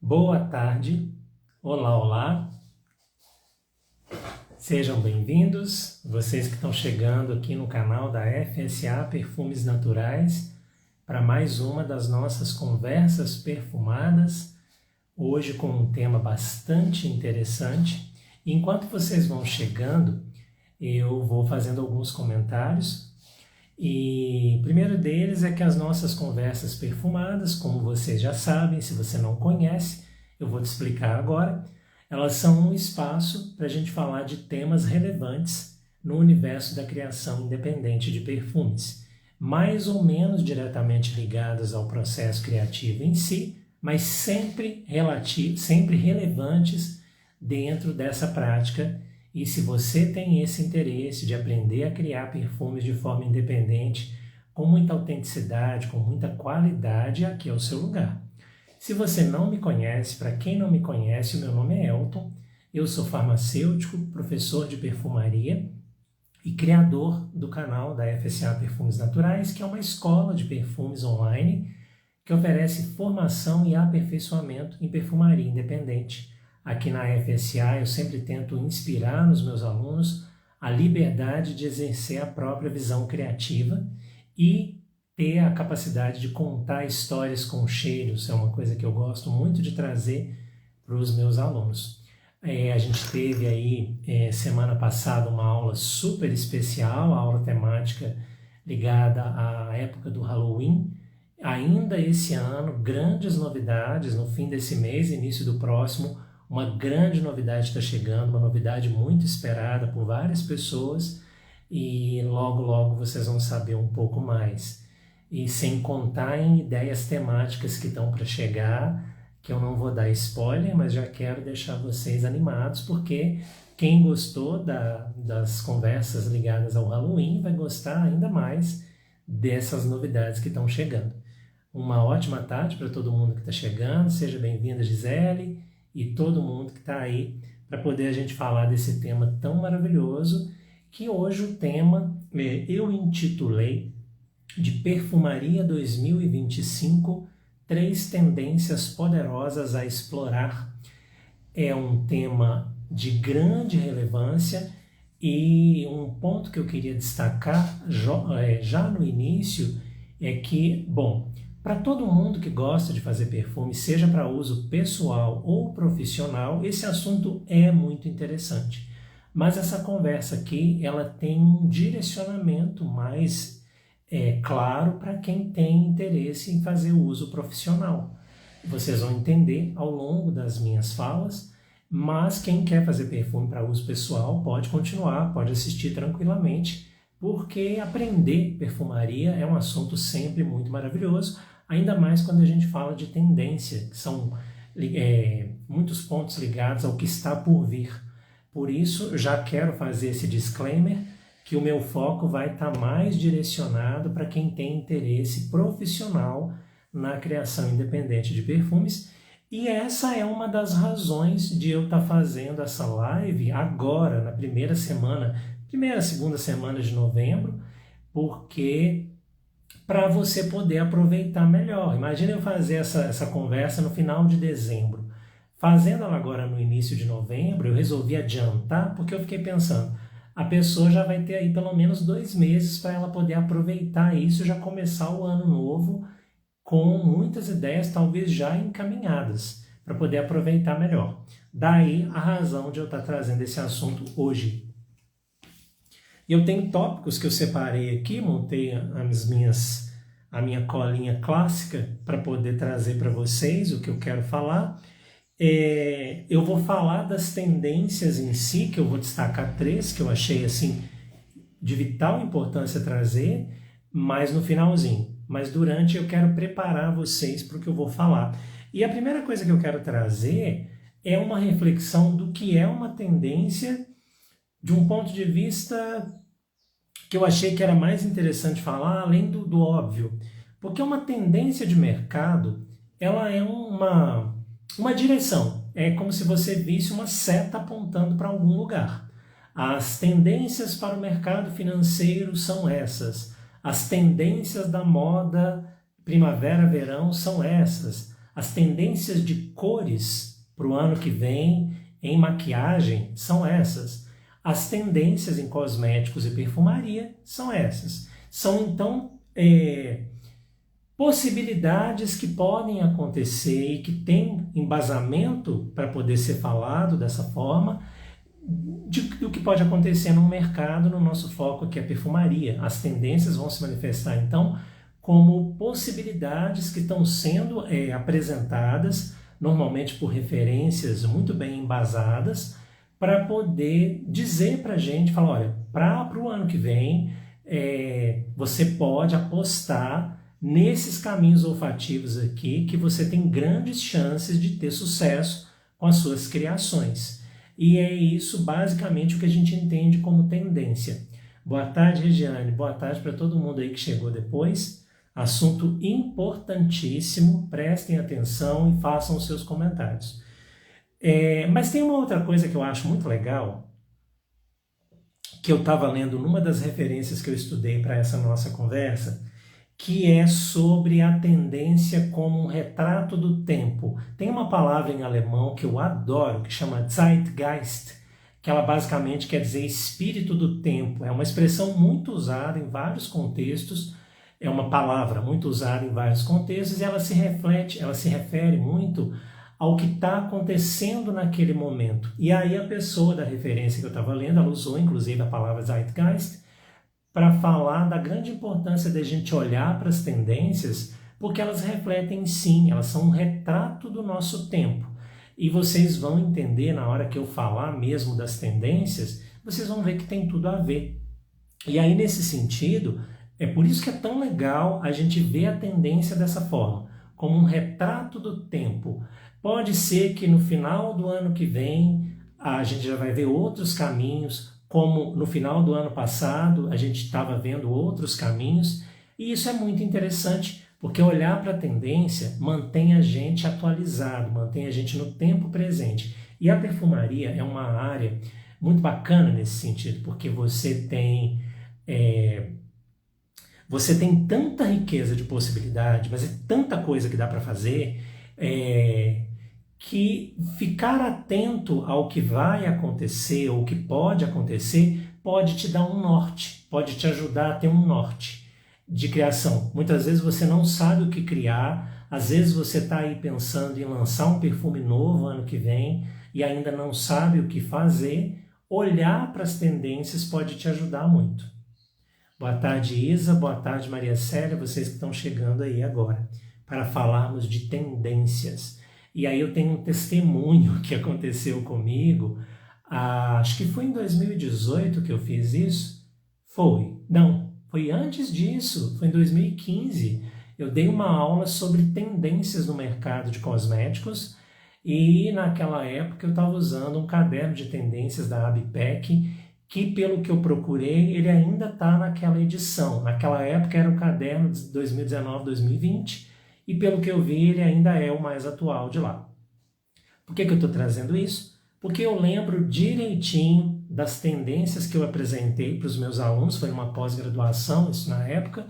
Boa tarde, olá, olá, sejam bem-vindos, vocês que estão chegando aqui no canal da FSA Perfumes Naturais, para mais uma das nossas conversas perfumadas, hoje com um tema bastante interessante. Enquanto vocês vão chegando, eu vou fazendo alguns comentários, e o primeiro deles é que as nossas conversas perfumadas, como vocês já sabem, se você não conhece, eu vou te explicar agora, elas são um espaço para a gente falar de temas relevantes no universo da criação independente de perfumes, mais ou menos diretamente ligados ao processo criativo em si, mas sempre relevantes dentro dessa prática. E se você tem esse interesse de aprender a criar perfumes de forma independente, com muita autenticidade, com muita qualidade, aqui é o seu lugar. Se você não me conhece, para quem não me conhece, o meu nome é Elton, eu sou farmacêutico, professor de perfumaria e criador do canal da FSA Perfumes Naturais, que é uma escola de perfumes online que oferece formação e aperfeiçoamento em perfumaria independente. Aqui na FSA eu sempre tento inspirar nos meus alunos a liberdade de exercer a própria visão criativa e ter a capacidade de contar histórias com cheiros. É uma coisa que eu gosto muito de trazer para os meus alunos. A gente teve aí semana passada uma aula super especial, a aula temática ligada à época do Halloween. Ainda esse ano, grandes novidades, no fim desse mês, início do próximo, uma grande novidade está chegando, uma novidade muito esperada por várias pessoas e logo, logo vocês vão saber um pouco mais. E sem contar em ideias temáticas que estão para chegar, que eu não vou dar spoiler, mas já quero deixar vocês animados, porque quem gostou das conversas ligadas ao Halloween vai gostar ainda mais dessas novidades que estão chegando. Uma ótima tarde para todo mundo que está chegando, seja bem-vinda, Gisele, e todo mundo que está aí para poder a gente falar desse tema tão maravilhoso, que hoje o tema eu intitulei de Perfumaria 2025, 3 tendências poderosas a explorar. É um tema de grande relevância e um ponto que eu queria destacar já no início é que, bom, para todo mundo que gosta de fazer perfume, seja para uso pessoal ou profissional, esse assunto é muito interessante. Mas essa conversa aqui, ela tem um direcionamento mais claro para quem tem interesse em fazer o uso profissional. Vocês vão entender ao longo das minhas falas, mas quem quer fazer perfume para uso pessoal pode continuar, pode assistir tranquilamente, porque aprender perfumaria é um assunto sempre muito maravilhoso, ainda mais quando a gente fala de tendência, que são muitos pontos ligados ao que está por vir. Por isso, já quero fazer esse disclaimer, que o meu foco vai estar mais direcionado para quem tem interesse profissional na criação independente de perfumes, e essa é uma das razões de eu estar fazendo essa live agora, na segunda semana de novembro, porque para você poder aproveitar melhor. Imagina eu fazer essa conversa no final de dezembro. Fazendo ela agora no início de novembro, eu resolvi adiantar, porque eu fiquei pensando, a pessoa já vai ter aí pelo menos 2 meses para ela poder aproveitar isso e já começar o ano novo com muitas ideias talvez já encaminhadas, para poder aproveitar melhor. Daí a razão de eu estar trazendo esse assunto hoje. E eu tenho tópicos que eu separei aqui, montei a minha colinha clássica para poder trazer para vocês o que eu quero falar. Eu vou falar das tendências em si, que eu vou destacar 3, que eu achei assim de vital importância trazer, mas no finalzinho. Mas durante eu quero preparar vocês para o que eu vou falar. E a primeira coisa que eu quero trazer é uma reflexão do que é uma tendência de um ponto de vista que eu achei que era mais interessante falar, além do óbvio. Porque uma tendência de mercado, ela é uma direção. É como se você visse uma seta apontando para algum lugar. As tendências para o mercado financeiro são essas. As tendências da moda primavera-verão são essas. As tendências de cores para o ano que vem em maquiagem são essas. As tendências em cosméticos e perfumaria são essas. São, então, possibilidades que podem acontecer e que têm embasamento para poder ser falado dessa forma, do que pode acontecer no mercado, no nosso foco aqui é a perfumaria. As tendências vão se manifestar, então, como possibilidades que estão sendo apresentadas, normalmente por referências muito bem embasadas, para poder dizer para a gente, falar, olha, para o ano que vem, você pode apostar nesses caminhos olfativos aqui, que você tem grandes chances de ter sucesso com as suas criações. E é isso basicamente o que a gente entende como tendência. Boa tarde, Regiane. Boa tarde para todo mundo aí que chegou depois. Assunto importantíssimo. Prestem atenção e façam os seus comentários. Mas tem uma outra coisa que eu acho muito legal, que eu estava lendo numa das referências que eu estudei para essa nossa conversa, que é sobre a tendência como um retrato do tempo. Tem uma palavra em alemão que eu adoro, que chama Zeitgeist, que ela basicamente quer dizer espírito do tempo. É uma expressão muito usada em vários contextos, é uma palavra muito usada em vários contextos, e ela se refere muito ao que está acontecendo naquele momento. E aí a pessoa da referência que eu estava lendo, ela usou inclusive a palavra Zeitgeist, para falar da grande importância da gente olhar para as tendências, porque elas refletem sim, elas são um retrato do nosso tempo. E vocês vão entender na hora que eu falar mesmo das tendências, vocês vão ver que tem tudo a ver. E aí, nesse sentido, é por isso que é tão legal a gente ver a tendência dessa forma, como um retrato do tempo. Pode ser que no final do ano que vem a gente já vai ver outros caminhos, como no final do ano passado a gente estava vendo outros caminhos, e isso é muito interessante, porque olhar para a tendência mantém a gente atualizado, mantém a gente no tempo presente. E a perfumaria é uma área muito bacana nesse sentido, porque você tem tanta riqueza de possibilidade, mas é tanta coisa que dá para fazer, que ficar atento ao que vai acontecer ou que pode acontecer pode te dar um norte, pode te ajudar a ter um norte de criação. Muitas vezes você não sabe o que criar, às vezes você está aí pensando em lançar um perfume novo ano que vem e ainda não sabe o que fazer. Olhar para as tendências pode te ajudar muito. Boa tarde, Isa. Boa tarde, Maria Célia, vocês que estão chegando aí agora, para falarmos de tendências. E aí eu tenho um testemunho que aconteceu comigo, acho que foi em 2018 que eu fiz isso. Foi antes disso, foi em 2015. Eu dei uma aula sobre tendências no mercado de cosméticos e naquela época eu estava usando um caderno de tendências da ABPEC, que pelo que eu procurei, ele ainda está naquela edição. Naquela época era o caderno de 2019-2020, e pelo que eu vi, ele ainda é o mais atual de lá. Por que eu estou trazendo isso? Porque eu lembro direitinho das tendências que eu apresentei para os meus alunos, foi numa pós-graduação, isso na época,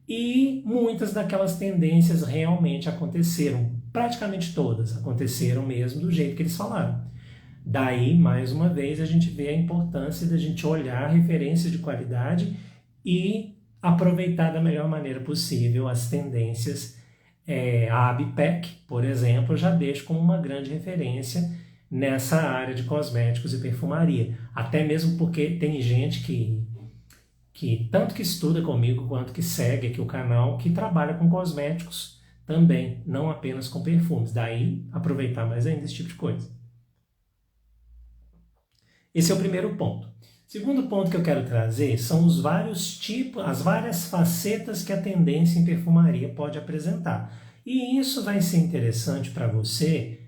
e muitas daquelas tendências realmente aconteceram, praticamente todas aconteceram mesmo do jeito que eles falaram. Daí, mais uma vez, a gente vê a importância da gente olhar referências de qualidade e aproveitar da melhor maneira possível as tendências. A ABPEC, por exemplo, eu já deixo como uma grande referência nessa área de cosméticos e perfumaria. Até mesmo porque tem gente que tanto que estuda comigo quanto que segue aqui o canal, que trabalha com cosméticos também, não apenas com perfumes. Daí, aproveitar mais ainda esse tipo de coisa. Esse é o primeiro ponto. Segundo ponto que eu quero trazer são os vários tipos, as várias facetas que a tendência em perfumaria pode apresentar. E isso vai ser interessante para você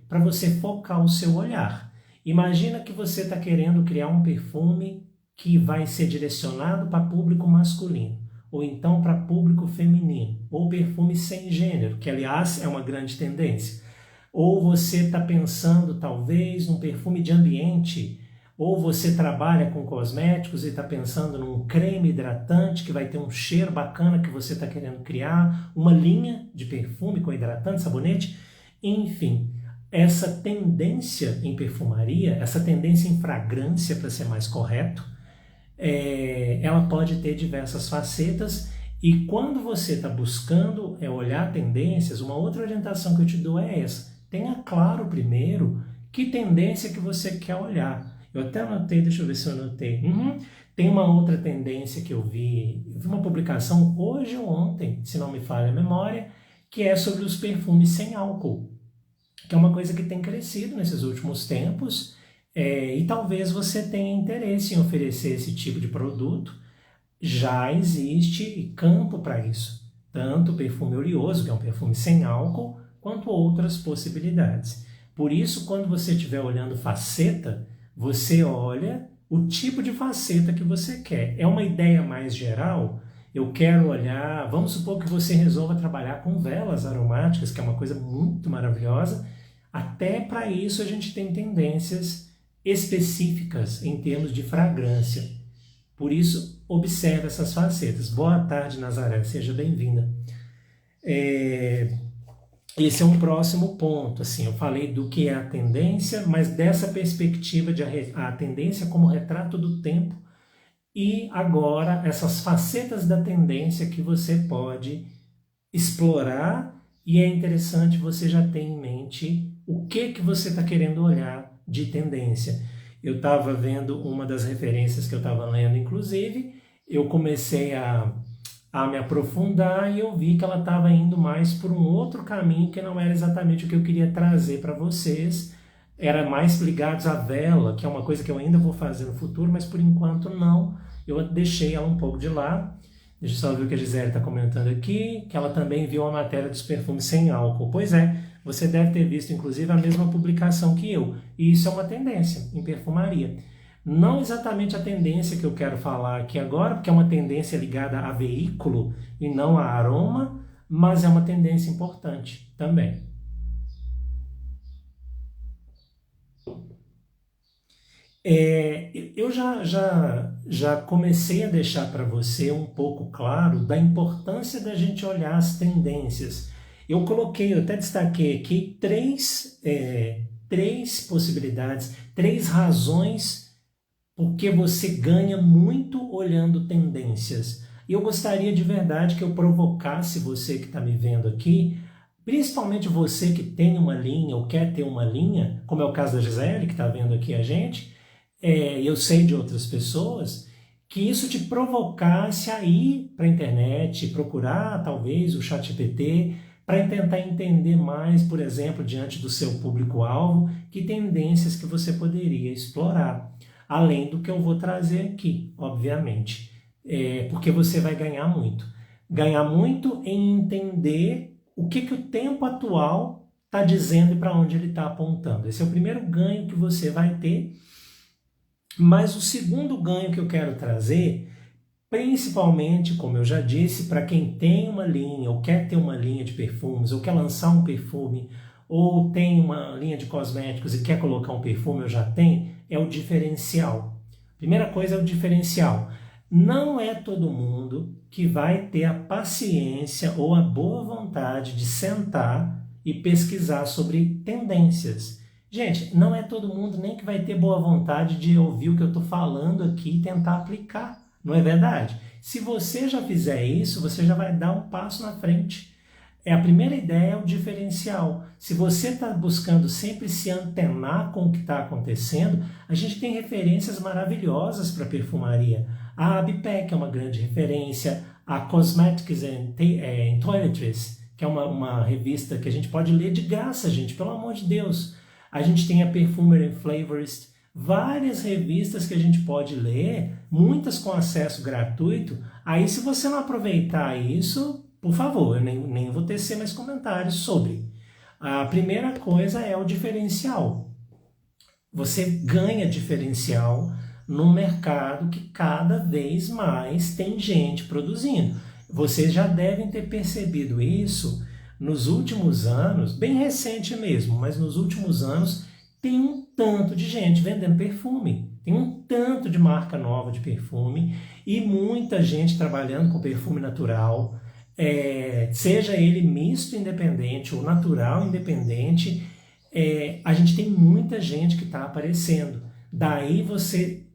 focar o seu olhar. Imagina que você está querendo criar um perfume que vai ser direcionado para público masculino, ou então para público feminino, ou perfume sem gênero, que aliás é uma grande tendência. Ou você está pensando talvez num perfume de ambiente, ou você trabalha com cosméticos e está pensando num creme hidratante que vai ter um cheiro bacana que você está querendo criar, uma linha de perfume com hidratante, sabonete. Enfim, essa tendência em perfumaria, essa tendência em fragrância, para ser mais correto, ela pode ter diversas facetas, e quando você está buscando olhar tendências, uma outra orientação que eu te dou é essa. Tenha claro primeiro que tendência que você quer olhar. Eu até anotei, deixa eu ver se eu anotei. Tem uma outra tendência que eu vi uma publicação hoje ou ontem, se não me falha a memória, que é sobre os perfumes sem álcool, que é uma coisa que tem crescido nesses últimos tempos, e talvez você tenha interesse em oferecer esse tipo de produto. Já existe campo para isso, tanto o perfume oleoso, que é um perfume sem álcool, quanto outras possibilidades. Por isso, quando você estiver olhando faceta, você olha o tipo de faceta que você quer. É uma ideia mais geral? Eu quero olhar, vamos supor que você resolva trabalhar com velas aromáticas, que é uma coisa muito maravilhosa. Até para isso a gente tem tendências específicas em termos de fragrância. Por isso, observe essas facetas. Boa tarde, Nazaré, seja bem-vinda. Esse é um próximo ponto. Assim, eu falei do que é a tendência, mas dessa perspectiva de a tendência como retrato do tempo, e agora essas facetas da tendência que você pode explorar, e é interessante você já ter em mente o que você está querendo olhar de tendência. Eu estava vendo uma das referências que eu estava lendo, inclusive, eu comecei a me aprofundar e eu vi que ela estava indo mais por um outro caminho que não era exatamente o que eu queria trazer para vocês. Era mais ligados à vela, que é uma coisa que eu ainda vou fazer no futuro, mas por enquanto não. Eu deixei ela um pouco de lado. Deixa eu só ver o que a Gisele está comentando aqui, que ela também viu a matéria dos perfumes sem álcool. Pois é, você deve ter visto, inclusive, a mesma publicação que eu. E isso é uma tendência em perfumaria. Não exatamente a tendência que eu quero falar aqui agora, porque é uma tendência ligada a veículo e não a aroma, mas é uma tendência importante também. Eu já comecei a deixar para você um pouco claro da importância da gente olhar as tendências. Eu até destaquei aqui três possibilidades, 3 razões porque você ganha muito olhando tendências. E eu gostaria de verdade que eu provocasse você que está me vendo aqui, principalmente você que tem uma linha ou quer ter uma linha, como é o caso da Gisele, que está vendo aqui a gente, eu sei de outras pessoas, que isso te provocasse a ir para a internet, procurar talvez o ChatGPT, para tentar entender mais, por exemplo, diante do seu público-alvo, que tendências que você poderia explorar. Além do que eu vou trazer aqui, obviamente, porque você vai ganhar muito. Ganhar muito em entender o que o tempo atual está dizendo e para onde ele está apontando. Esse é o primeiro ganho que você vai ter. Mas o segundo ganho que eu quero trazer, principalmente, como eu já disse, para quem tem uma linha, ou quer ter uma linha de perfumes, ou quer lançar um perfume, ou tem uma linha de cosméticos e quer colocar um perfume, eu já tenho, é o diferencial. Primeira coisa é o diferencial. Não é todo mundo que vai ter a paciência ou a boa vontade de sentar e pesquisar sobre tendências. Gente, não é todo mundo nem que vai ter boa vontade de ouvir o que eu estou falando aqui e tentar aplicar. Não é verdade? Se você já fizer isso, você já vai dar um passo na frente. A primeira ideia é o diferencial. Se você está buscando sempre se antenar com o que está acontecendo, a gente tem referências maravilhosas para perfumaria. A ABPEC é uma grande referência, a Cosmetics and Toiletries, que é uma revista que a gente pode ler de graça, gente, pelo amor de Deus. A gente tem a Perfumer and Flavorist, várias revistas que a gente pode ler, muitas com acesso gratuito. Aí, se você não aproveitar isso, por favor, eu nem vou tecer mais comentários sobre. A primeira coisa é o diferencial. Você ganha diferencial no mercado que cada vez mais tem gente produzindo. Vocês já devem ter percebido isso nos últimos anos, bem recente mesmo, mas nos últimos anos tem um tanto de gente vendendo perfume. Tem um tanto de marca nova de perfume e muita gente trabalhando com perfume natural. seja ele misto independente ou natural independente, a gente tem muita gente que está aparecendo. Daí você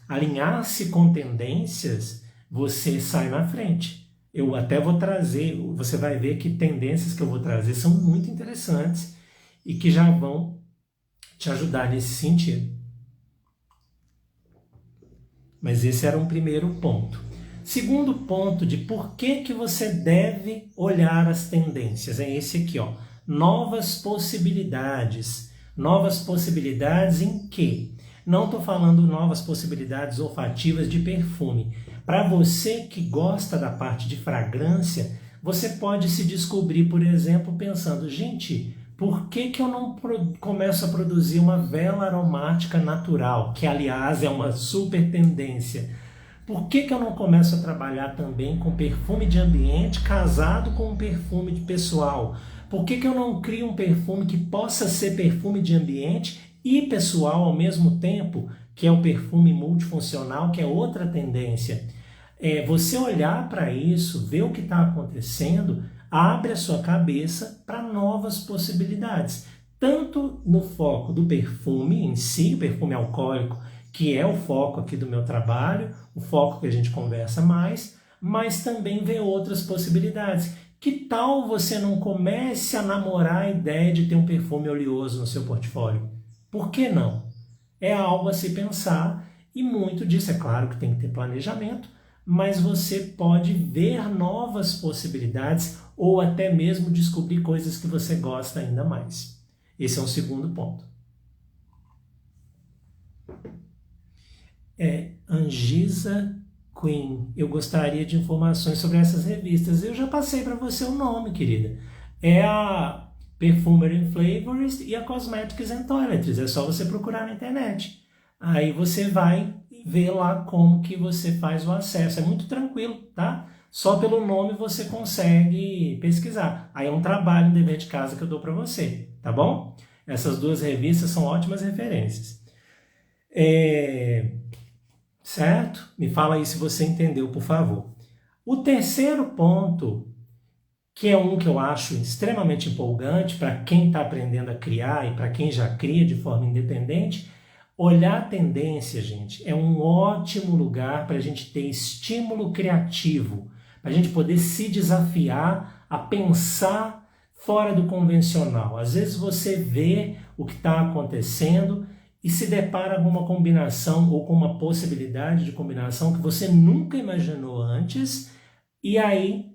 alinhar-se com tendências, você sai na frente. Eu até vou trazer, você vai ver que tendências que eu vou trazer são muito interessantes e que já vão te ajudar nesse sentido. Mas esse era um primeiro ponto. Segundo ponto de por que você deve olhar as tendências é esse aqui, ó. Novas possibilidades. Novas possibilidades em quê? Não estou falando novas possibilidades olfativas de perfume. Para você que gosta da parte de fragrância, você pode se descobrir, por exemplo, pensando, gente, por que eu não começo a produzir uma vela aromática natural, que aliás é uma super tendência? Por que eu não começo a trabalhar também com perfume de ambiente casado com um perfume de pessoal? Por que eu não crio um perfume que possa ser perfume de ambiente e pessoal ao mesmo tempo, que é o perfume multifuncional, que é outra tendência? Você olhar para isso, ver o que está acontecendo, abre a sua cabeça para novas possibilidades. Tanto no foco do perfume em si, o perfume alcoólico, que é o foco aqui do meu trabalho, o foco que a gente conversa mais, mas também ver outras possibilidades. Que tal você não comece a namorar a ideia de ter um perfume oleoso no seu portfólio? Por que não? É algo a se pensar e muito disso, é claro que tem que ter planejamento, mas você pode ver novas possibilidades ou até mesmo descobrir coisas que você gosta ainda mais. Esse é um segundo ponto. Angisa Queen. Eu gostaria de informações sobre essas revistas. Eu já passei para você o nome, querida. É a Perfumery and Flavors e a Cosmetics and Toiletries. É só você procurar na internet. Aí você vai ver lá como que você faz o acesso. É muito tranquilo, tá? Só pelo nome você consegue pesquisar. Aí é um trabalho, um dever de casa que eu dou para você, tá bom? Essas duas revistas são ótimas referências. Certo? Me fala aí se você entendeu, por favor. O terceiro ponto, que é um que eu acho extremamente empolgante para quem está aprendendo a criar e para quem já cria de forma independente, olhar a tendência, gente, é um ótimo lugar para a gente ter estímulo criativo, para a gente poder se desafiar a pensar fora do convencional. Às vezes você vê o que está acontecendo e se depara com uma combinação ou com uma possibilidade de combinação que você nunca imaginou antes, e aí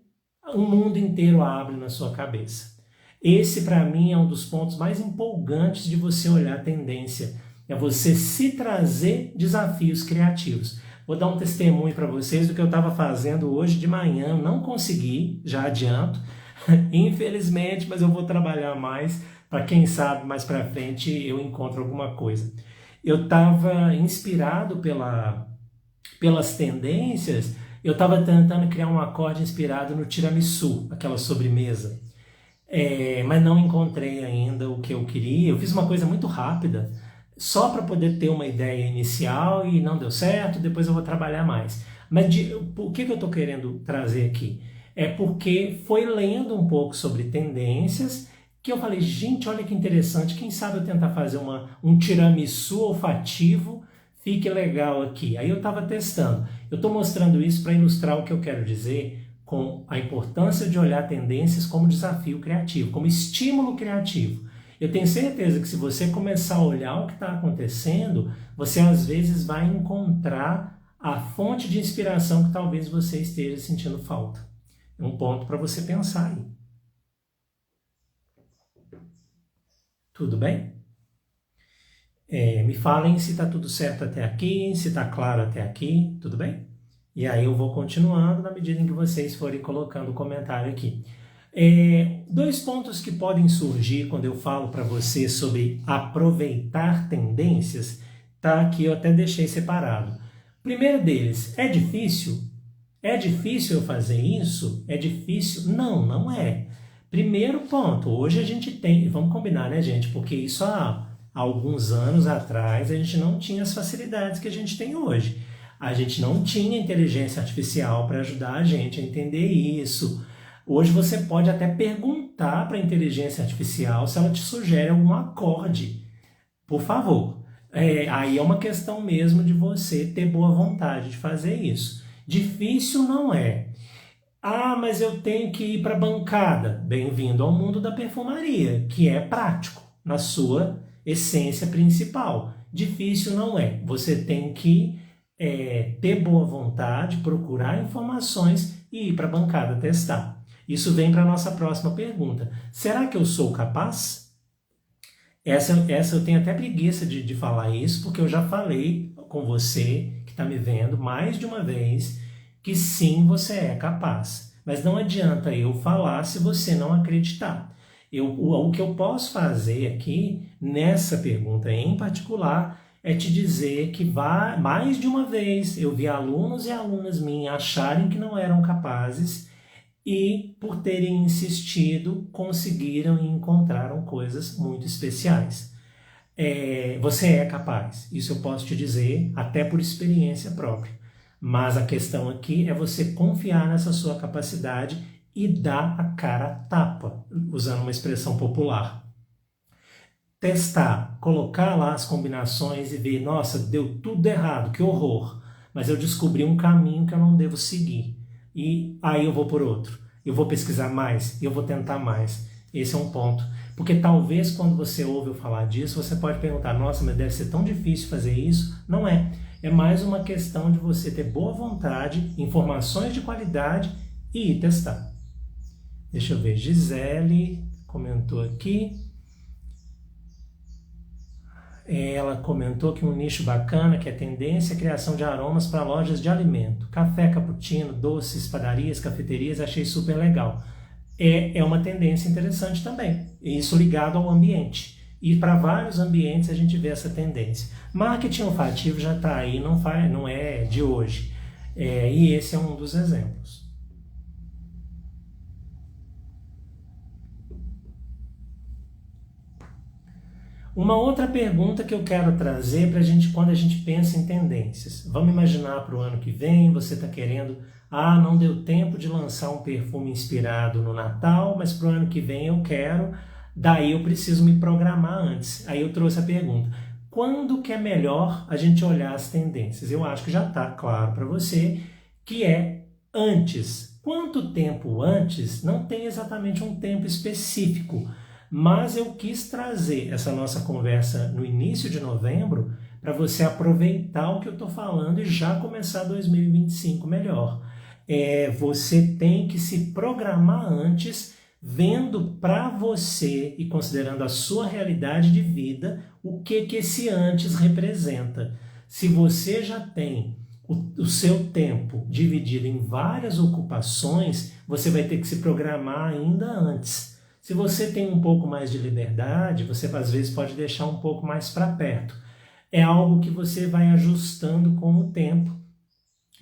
o mundo inteiro abre na sua cabeça. Esse, para mim, é um dos pontos mais empolgantes de você olhar a tendência. É você se trazer desafios criativos. Vou dar um testemunho para vocês do que eu estava fazendo hoje de manhã. Não consegui, já adianto, infelizmente, mas eu vou trabalhar mais. Para quem sabe, mais para frente eu encontro alguma coisa. Eu estava inspirado pelas tendências, eu estava tentando criar um acorde inspirado no tiramisu, aquela sobremesa. Mas não encontrei ainda o que eu queria. Eu fiz uma coisa muito rápida, só para poder ter uma ideia inicial e não deu certo, depois eu vou trabalhar mais. Mas o que eu estou querendo trazer aqui? É porque foi lendo um pouco sobre tendências que eu falei, gente, olha que interessante, quem sabe eu tentar fazer um tiramisu olfativo, fique legal aqui. Aí eu estava testando. Eu estou mostrando isso para ilustrar o que eu quero dizer com a importância de olhar tendências como desafio criativo, como estímulo criativo. Eu tenho certeza que se você começar a olhar o que está acontecendo, você às vezes vai encontrar a fonte de inspiração que talvez você esteja sentindo falta. É um ponto para você pensar aí. Tudo bem? Me falem se está tudo certo até aqui, se está claro até aqui, tudo bem? E aí eu vou continuando na medida em que vocês forem colocando o comentário aqui. 2 pontos que podem surgir quando eu falo para você sobre aproveitar tendências, tá? Que eu até deixei separado. Primeiro deles, é difícil? É difícil eu fazer isso? É difícil? Não, não é. Primeiro ponto, hoje a gente tem, vamos combinar, né, gente? Porque isso há alguns anos atrás a gente não tinha as facilidades que a gente tem hoje. A gente não tinha inteligência artificial para ajudar a gente a entender isso. Hoje você pode até perguntar para a inteligência artificial se ela te sugere algum acorde. Por favor. Aí é uma questão mesmo de você ter boa vontade de fazer isso. Difícil não é. Ah, mas eu tenho que ir para a bancada. Bem-vindo ao mundo da perfumaria, que é prático, na sua essência principal. Difícil não é. Você tem que ter boa vontade, procurar informações e ir para a bancada testar. Isso vem para a nossa próxima pergunta. Será que eu sou capaz? Essa eu tenho até preguiça de falar isso, porque eu já falei com você, que está me vendo, mais de uma vez, que sim, você é capaz. Mas não adianta eu falar se você não acreditar. O que eu posso fazer aqui, nessa pergunta em particular, é te dizer que mais de uma vez eu vi alunos e alunas minhas acharem que não eram capazes e, por terem insistido, conseguiram e encontraram coisas muito especiais. Você é capaz, isso eu posso te dizer, até por experiência própria. Mas a questão aqui é você confiar nessa sua capacidade e dar a cara a tapa, usando uma expressão popular. Testar, colocar lá as combinações e ver, nossa, deu tudo errado, que horror, mas eu descobri um caminho que eu não devo seguir. E aí eu vou por outro. Eu vou pesquisar mais, eu vou tentar mais. Esse é um ponto. Porque talvez quando você ouve eu falar disso, você pode perguntar, nossa, mas deve ser tão difícil fazer isso. Não é. É mais uma questão de você ter boa vontade, informações de qualidade e ir testar. Deixa eu ver, Gisele comentou aqui. Ela comentou que um nicho bacana, que é tendência à criação de aromas para lojas de alimento. Café, cappuccino, doces, padarias, cafeterias, achei super legal. É uma tendência interessante também. Isso ligado ao ambiente. E para vários ambientes a gente vê essa tendência. Marketing olfativo já está aí, não é de hoje. E esse é um dos exemplos. Uma outra pergunta que eu quero trazer para a gente, quando a gente pensa em tendências. Vamos imaginar para o ano que vem, você está querendo, não deu tempo de lançar um perfume inspirado no Natal, mas para o ano que vem eu quero, daí eu preciso me programar antes. Aí eu trouxe a pergunta, quando que é melhor a gente olhar as tendências? Eu acho que já está claro para você que é antes. Quanto tempo antes? Não tem exatamente um tempo específico. Mas eu quis trazer essa nossa conversa no início de novembro para você aproveitar o que eu estou falando e já começar 2025 melhor. Você tem que se programar antes, vendo para você e considerando a sua realidade de vida, o que esse antes representa. Se você já tem o seu tempo dividido em várias ocupações, você vai ter que se programar ainda antes. Se você tem um pouco mais de liberdade, você às vezes pode deixar um pouco mais para perto. É algo que você vai ajustando com o tempo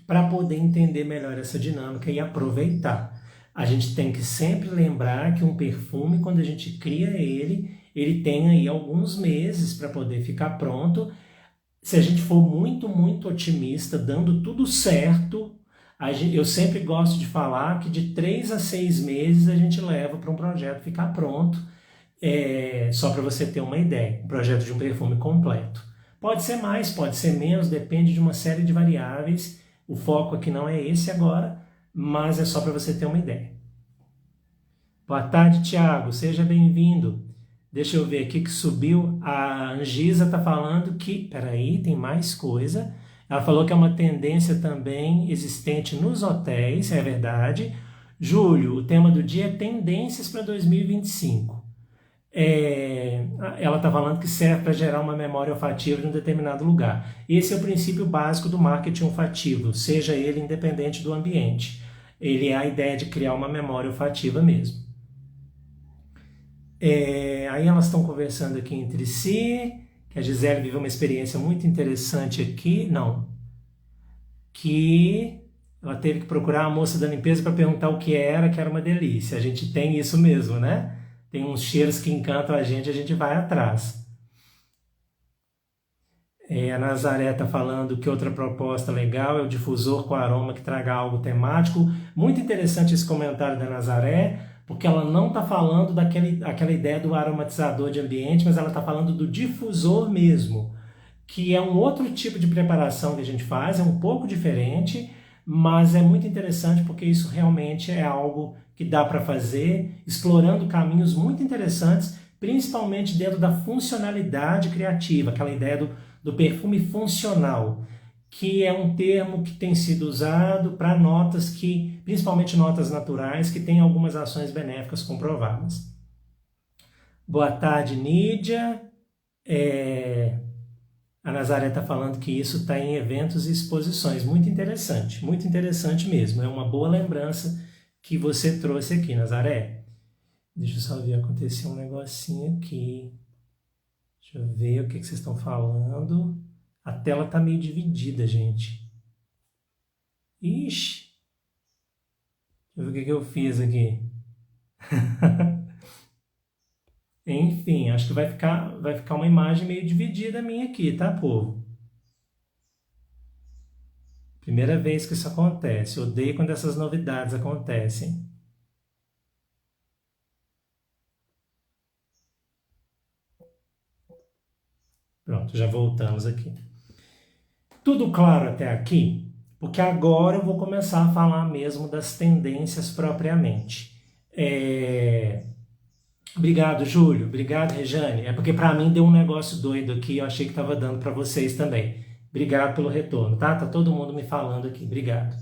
para poder entender melhor essa dinâmica e aproveitar. A gente tem que sempre lembrar que um perfume, quando a gente cria ele tem aí alguns meses para poder ficar pronto. Se a gente for muito, muito otimista, dando tudo certo, eu sempre gosto de falar que de 3 a 6 meses a gente leva para um projeto ficar pronto, só para você ter uma ideia, um projeto de um perfume completo. Pode ser mais, pode ser menos, depende de uma série de variáveis, o foco aqui não é esse agora, mas é só para você ter uma ideia. Boa tarde, Thiago, seja bem-vindo. Deixa eu ver aqui que subiu, a Angisa está falando que, peraí, tem mais coisa. Ela falou que é uma tendência também existente nos hotéis, é verdade. Júlio, o tema do dia é tendências para 2025. Ela está falando que serve para gerar uma memória olfativa de um determinado lugar. Esse é o princípio básico do marketing olfativo, seja ele independente do ambiente. Ele é a ideia de criar uma memória olfativa mesmo. Aí elas estão conversando aqui entre si, que a Gisele viveu uma experiência muito interessante aqui, que ela teve que procurar a moça da limpeza para perguntar o que era uma delícia. A gente tem isso mesmo, né? Tem uns cheiros que encantam a gente vai atrás. A Nazaré está falando que outra proposta legal é o difusor com aroma que traga algo temático. Muito interessante esse comentário da Nazaré, porque ela não está falando daquela ideia do aromatizador de ambiente, mas ela está falando do difusor mesmo, que é um outro tipo de preparação que a gente faz, é um pouco diferente, mas é muito interessante porque isso realmente é algo que dá para fazer, explorando caminhos muito interessantes, principalmente dentro da funcionalidade criativa, aquela ideia do perfume funcional, que é um termo que tem sido usado para notas que, principalmente notas naturais, que têm algumas ações benéficas comprovadas. Boa tarde, Nídia. A Nazaré está falando que isso está em eventos e exposições. Muito interessante mesmo. É uma boa lembrança que você trouxe aqui, Nazaré. Deixa eu só ver, aconteceu um negocinho aqui. Deixa eu ver o que vocês estão falando. A tela está meio dividida, gente. Ixi. Deixa eu ver o que eu fiz aqui. Enfim, acho que vai ficar uma imagem meio dividida minha aqui, tá, povo? Primeira vez que isso acontece. Eu odeio quando essas novidades acontecem. Pronto, já voltamos aqui. Tudo claro até aqui? Porque agora eu vou começar a falar mesmo das tendências propriamente. Obrigado, Júlio. Obrigado, Rejane. É porque para mim deu um negócio doido aqui, eu achei que estava dando para vocês também. Obrigado pelo retorno, tá? Tá todo mundo me falando aqui. Obrigado.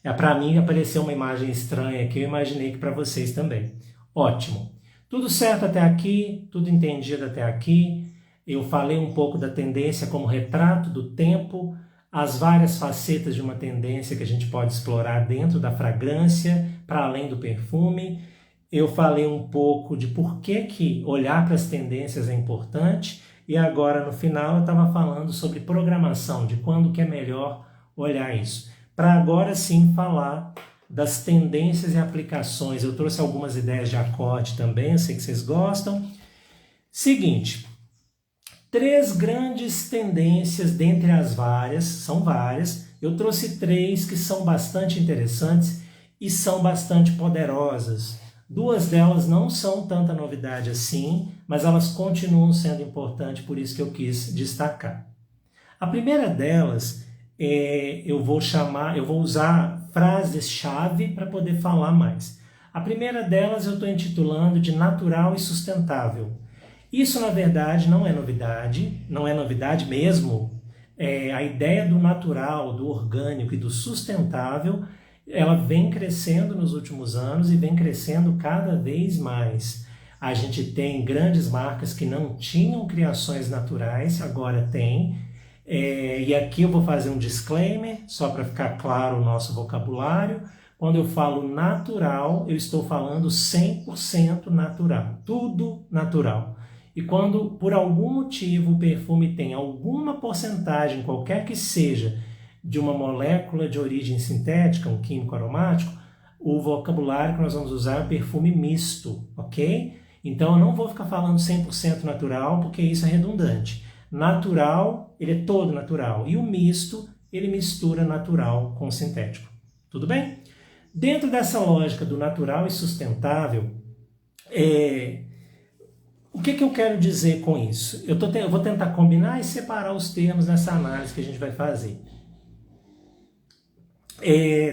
Para mim apareceu uma imagem estranha aqui, eu imaginei que para vocês também. Ótimo. Tudo certo até aqui, tudo entendido até aqui. Eu falei um pouco da tendência como retrato do tempo, as várias facetas de uma tendência que a gente pode explorar dentro da fragrância, para além do perfume. Eu falei um pouco de por que olhar para as tendências é importante. E agora, no final, eu estava falando sobre programação, de quando que é melhor olhar isso. Para agora sim falar das tendências e aplicações. Eu trouxe algumas ideias de acorde também, eu sei que vocês gostam. Seguinte, 3 grandes tendências dentre as várias, são várias. Eu trouxe 3 que são bastante interessantes e são bastante poderosas. 2 delas não são tanta novidade assim, mas elas continuam sendo importantes, por isso que eu quis destacar. A primeira delas, eu vou usar frases-chave para poder falar mais. A primeira delas eu estou intitulando de natural e sustentável. Isso, na verdade, não é novidade mesmo. A ideia do natural, do orgânico e do sustentável, ela vem crescendo nos últimos anos e vem crescendo cada vez mais. A gente tem grandes marcas que não tinham criações naturais, agora tem. E aqui eu vou fazer um disclaimer, só para ficar claro o nosso vocabulário. Quando eu falo natural, eu estou falando 100% natural, tudo natural. E quando, por algum motivo, o perfume tem alguma porcentagem, qualquer que seja, de uma molécula de origem sintética, um químico aromático, o vocabulário que nós vamos usar é o perfume misto, ok? Então eu não vou ficar falando 100% natural, porque isso é redundante. Natural, ele é todo natural. E o misto, ele mistura natural com sintético. Tudo bem? Dentro dessa lógica do natural e sustentável, o que eu quero dizer com isso? Eu vou tentar combinar e separar os termos nessa análise que a gente vai fazer.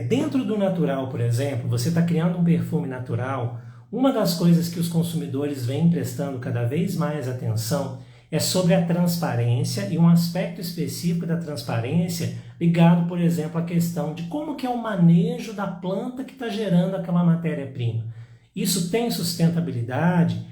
Dentro do natural, por exemplo, você está criando um perfume natural, uma das coisas que os consumidores vêm prestando cada vez mais atenção é sobre a transparência e um aspecto específico da transparência ligado, por exemplo, à questão de como que é o manejo da planta que está gerando aquela matéria-prima. Isso tem sustentabilidade?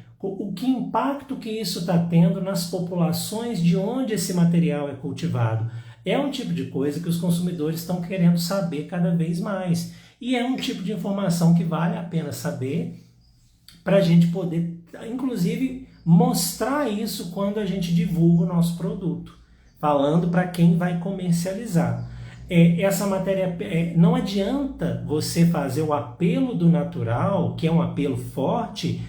Que impacto que isso está tendo nas populações de onde esse material é cultivado? É um tipo de coisa que os consumidores estão querendo saber cada vez mais. E é um tipo de informação que vale a pena saber para a gente poder, inclusive, mostrar isso quando a gente divulga o nosso produto, falando para quem vai comercializar. Essa matéria, não adianta você fazer o apelo do natural, que é um apelo forte,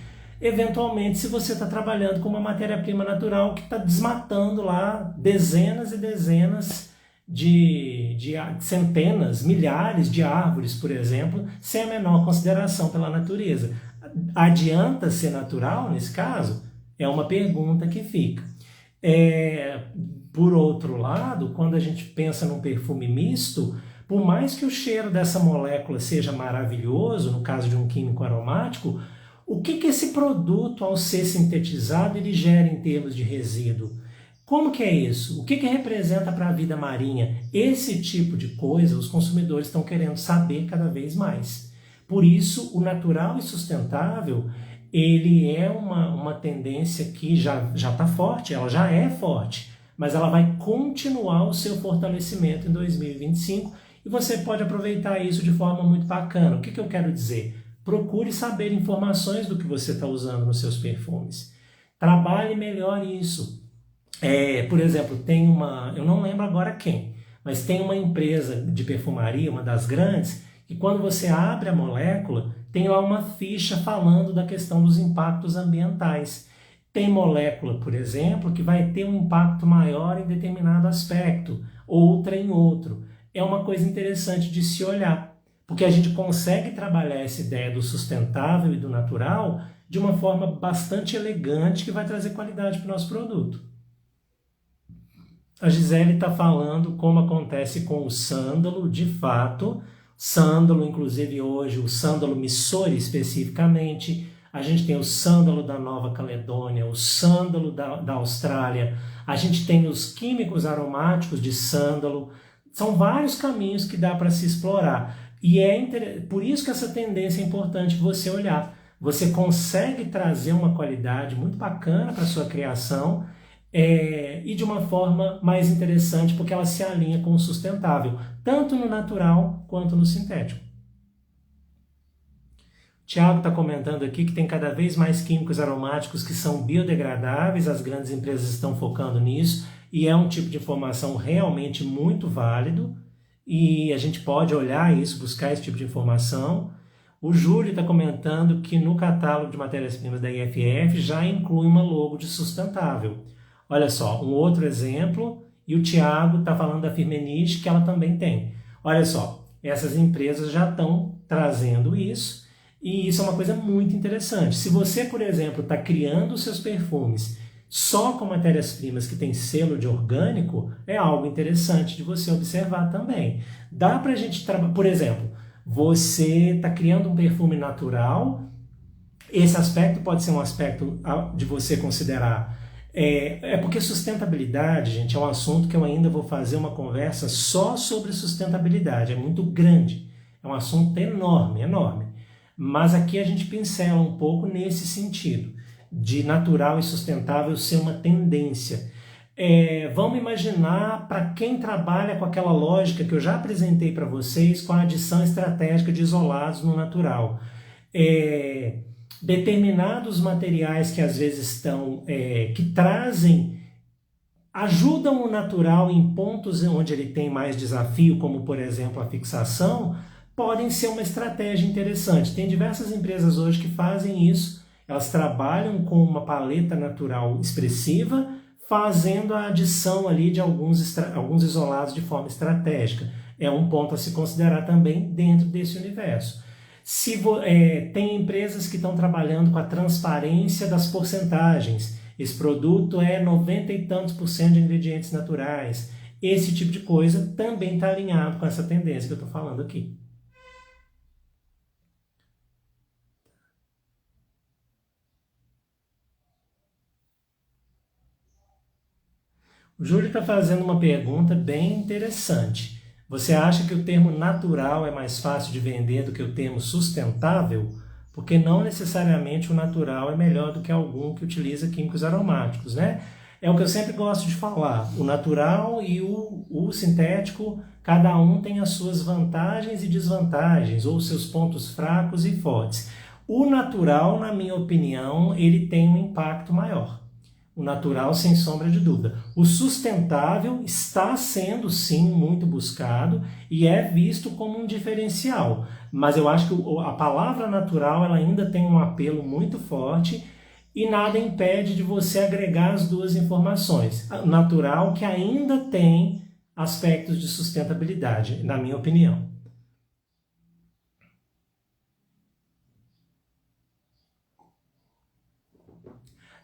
eventualmente se você está trabalhando com uma matéria-prima natural que está desmatando lá dezenas e dezenas de centenas, milhares de árvores, por exemplo, sem a menor consideração pela natureza. Adianta ser natural nesse caso? É uma pergunta que fica. Por outro lado, quando a gente pensa num perfume misto, por mais que o cheiro dessa molécula seja maravilhoso, no caso de um químico aromático, o que esse produto, ao ser sintetizado, ele gera em termos de resíduo? Como que é isso? O que representa para a vida marinha? Esse tipo de coisa os consumidores estão querendo saber cada vez mais. Por isso, o natural e sustentável, ele é uma tendência que já está forte, ela já é forte, mas ela vai continuar o seu fortalecimento em 2025 e você pode aproveitar isso de forma muito bacana. O que eu quero dizer? Procure saber informações do que você está usando nos seus perfumes. Trabalhe melhor isso. Por exemplo, tem eu não lembro agora quem, mas tem uma empresa de perfumaria, uma das grandes, que quando você abre a molécula, tem lá uma ficha falando da questão dos impactos ambientais. Tem molécula, por exemplo, que vai ter um impacto maior em determinado aspecto, outra em outro. É uma coisa interessante de se olhar, porque a gente consegue trabalhar essa ideia do sustentável e do natural de uma forma bastante elegante que vai trazer qualidade para o nosso produto. A Gisele está falando como acontece com o sândalo, de fato. Sândalo, inclusive hoje, o sândalo Missori especificamente. A gente tem o sândalo da Nova Caledônia, o sândalo da Austrália. A gente tem os químicos aromáticos de sândalo. São vários caminhos que dá para se explorar. E por isso que essa tendência é importante você olhar. Você consegue trazer uma qualidade muito bacana para a sua criação e de uma forma mais interessante, porque ela se alinha com o sustentável, tanto no natural quanto no sintético. O Tiago está comentando aqui que tem cada vez mais químicos aromáticos que são biodegradáveis, as grandes empresas estão focando nisso, e é um tipo de informação realmente muito válido, e a gente pode olhar isso, buscar esse tipo de informação. O Júlio está comentando que no catálogo de matérias-primas da IFF já inclui uma logo de sustentável. Olha só, um outro exemplo, e o Tiago está falando da Firmenich, que ela também tem. Olha só, essas empresas já estão trazendo isso, e isso é uma coisa muito interessante. Se você, por exemplo, está criando os seus perfumes só com matérias-primas que têm selo de orgânico, é algo interessante de você observar também. Dá para a gente trabalhar, por exemplo, você está criando um perfume natural, esse aspecto pode ser um aspecto de você considerar. Porque sustentabilidade, gente, é um assunto que eu ainda vou fazer uma conversa só sobre sustentabilidade, é muito grande, é um assunto enorme, enorme. Mas aqui a gente pincela um pouco nesse sentido, de natural e sustentável ser uma tendência. Vamos imaginar para quem trabalha com aquela lógica que eu já apresentei para vocês, com a adição estratégica de isolados no natural. Determinados materiais que às vezes estão, que ajudam o natural em pontos onde ele tem mais desafio, como por exemplo a fixação, podem ser uma estratégia interessante. Tem diversas empresas hoje que fazem isso, elas trabalham com uma paleta natural expressiva, fazendo a adição ali de alguns isolados de forma estratégica. É um ponto a se considerar também dentro desse universo. Tem empresas que estão trabalhando com a transparência das porcentagens. Esse produto é 90 e tantos % de ingredientes naturais. Esse tipo de coisa também está alinhado com essa tendência que eu estou falando aqui. O Júlio está fazendo uma pergunta bem interessante. Você acha que o termo natural é mais fácil de vender do que o termo sustentável? Porque não necessariamente o natural é melhor do que algum que utiliza químicos aromáticos, né? É o que eu sempre gosto de falar. O natural e o sintético, cada um tem as suas vantagens e desvantagens, ou seus pontos fracos e fortes. O natural, na minha opinião, ele tem um impacto maior. O natural, sem sombra de dúvida. O sustentável está sendo, sim, muito buscado e é visto como um diferencial. Mas eu acho que a palavra natural ela ainda tem um apelo muito forte e nada impede de você agregar as duas informações. O natural, que ainda tem aspectos de sustentabilidade, na minha opinião.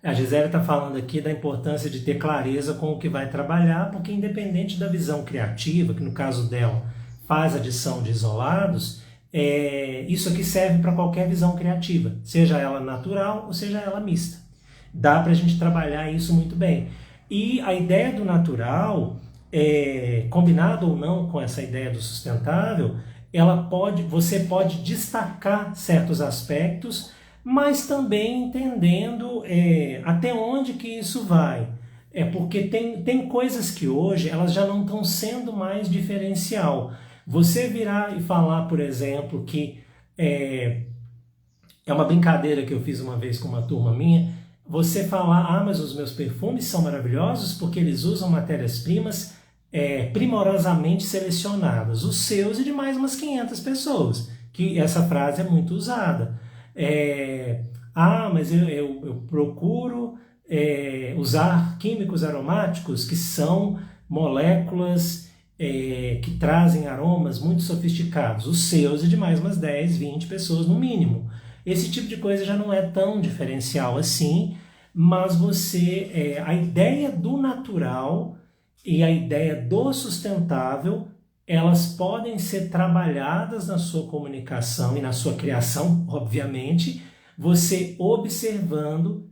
A Gisele está falando aqui da importância de ter clareza com o que vai trabalhar, porque independente da visão criativa, que no caso dela faz adição de isolados, isso aqui serve para qualquer visão criativa, seja ela natural ou seja ela mista. Dá para a gente trabalhar isso muito bem. E a ideia do natural, combinado ou não com essa ideia do sustentável, você pode destacar certos aspectos, mas também entendendo até onde que isso vai. Porque tem coisas que hoje elas já não estão sendo mais diferencial. Você virar e falar, por exemplo, que é uma brincadeira que eu fiz uma vez com uma turma minha, você falar, mas os meus perfumes são maravilhosos porque eles usam matérias-primas primorosamente selecionadas, os seus e de mais umas 500 pessoas, que essa frase é muito usada. Mas eu procuro usar químicos aromáticos que são moléculas que trazem aromas muito sofisticados, os seus e de mais umas 10, 20 pessoas no mínimo. Esse tipo de coisa já não é tão diferencial assim, mas a ideia do natural e a ideia do sustentável, elas podem ser trabalhadas na sua comunicação e na sua criação, obviamente, você observando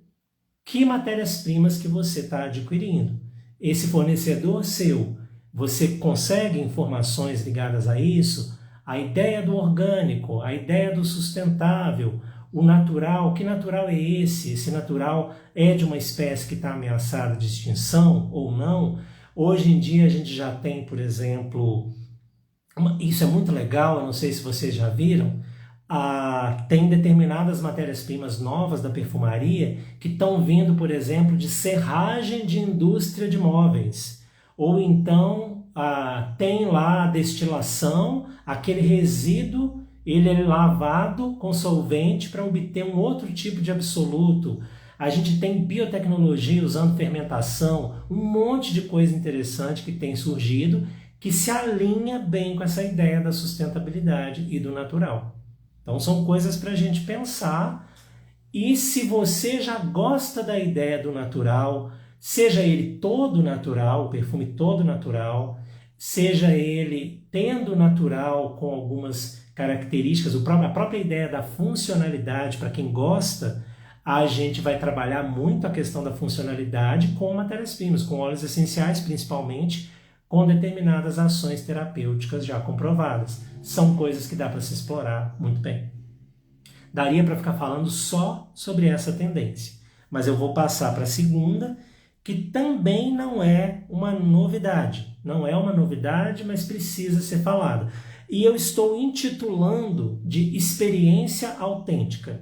que matérias-primas que você está adquirindo. Esse fornecedor seu, você consegue informações ligadas a isso? A ideia do orgânico, a ideia do sustentável, o natural, que natural é esse? Esse natural é de uma espécie que está ameaçada de extinção ou não? Hoje em dia a gente já tem, por exemplo, isso é muito legal, eu não sei se vocês já viram, tem determinadas matérias-primas novas da perfumaria que estão vindo, por exemplo, de serragem de indústria de móveis. Ou então tem lá a destilação, aquele resíduo, ele é lavado com solvente para obter um outro tipo de absoluto. A gente tem biotecnologia usando fermentação, um monte de coisa interessante que tem surgido que se alinha bem com essa ideia da sustentabilidade e do natural. Então são coisas para a gente pensar, e se você já gosta da ideia do natural, seja ele todo natural, o perfume todo natural, seja ele tendo natural com algumas características, a própria ideia da funcionalidade, para quem gosta, a gente vai trabalhar muito a questão da funcionalidade com matérias-primas, com óleos essenciais principalmente, com determinadas ações terapêuticas já comprovadas. São coisas que dá para se explorar muito bem. Daria para ficar falando só sobre essa tendência, mas eu vou passar para a segunda, que também não é uma novidade. Não é uma novidade, mas precisa ser falada. E eu estou intitulando de experiência autêntica,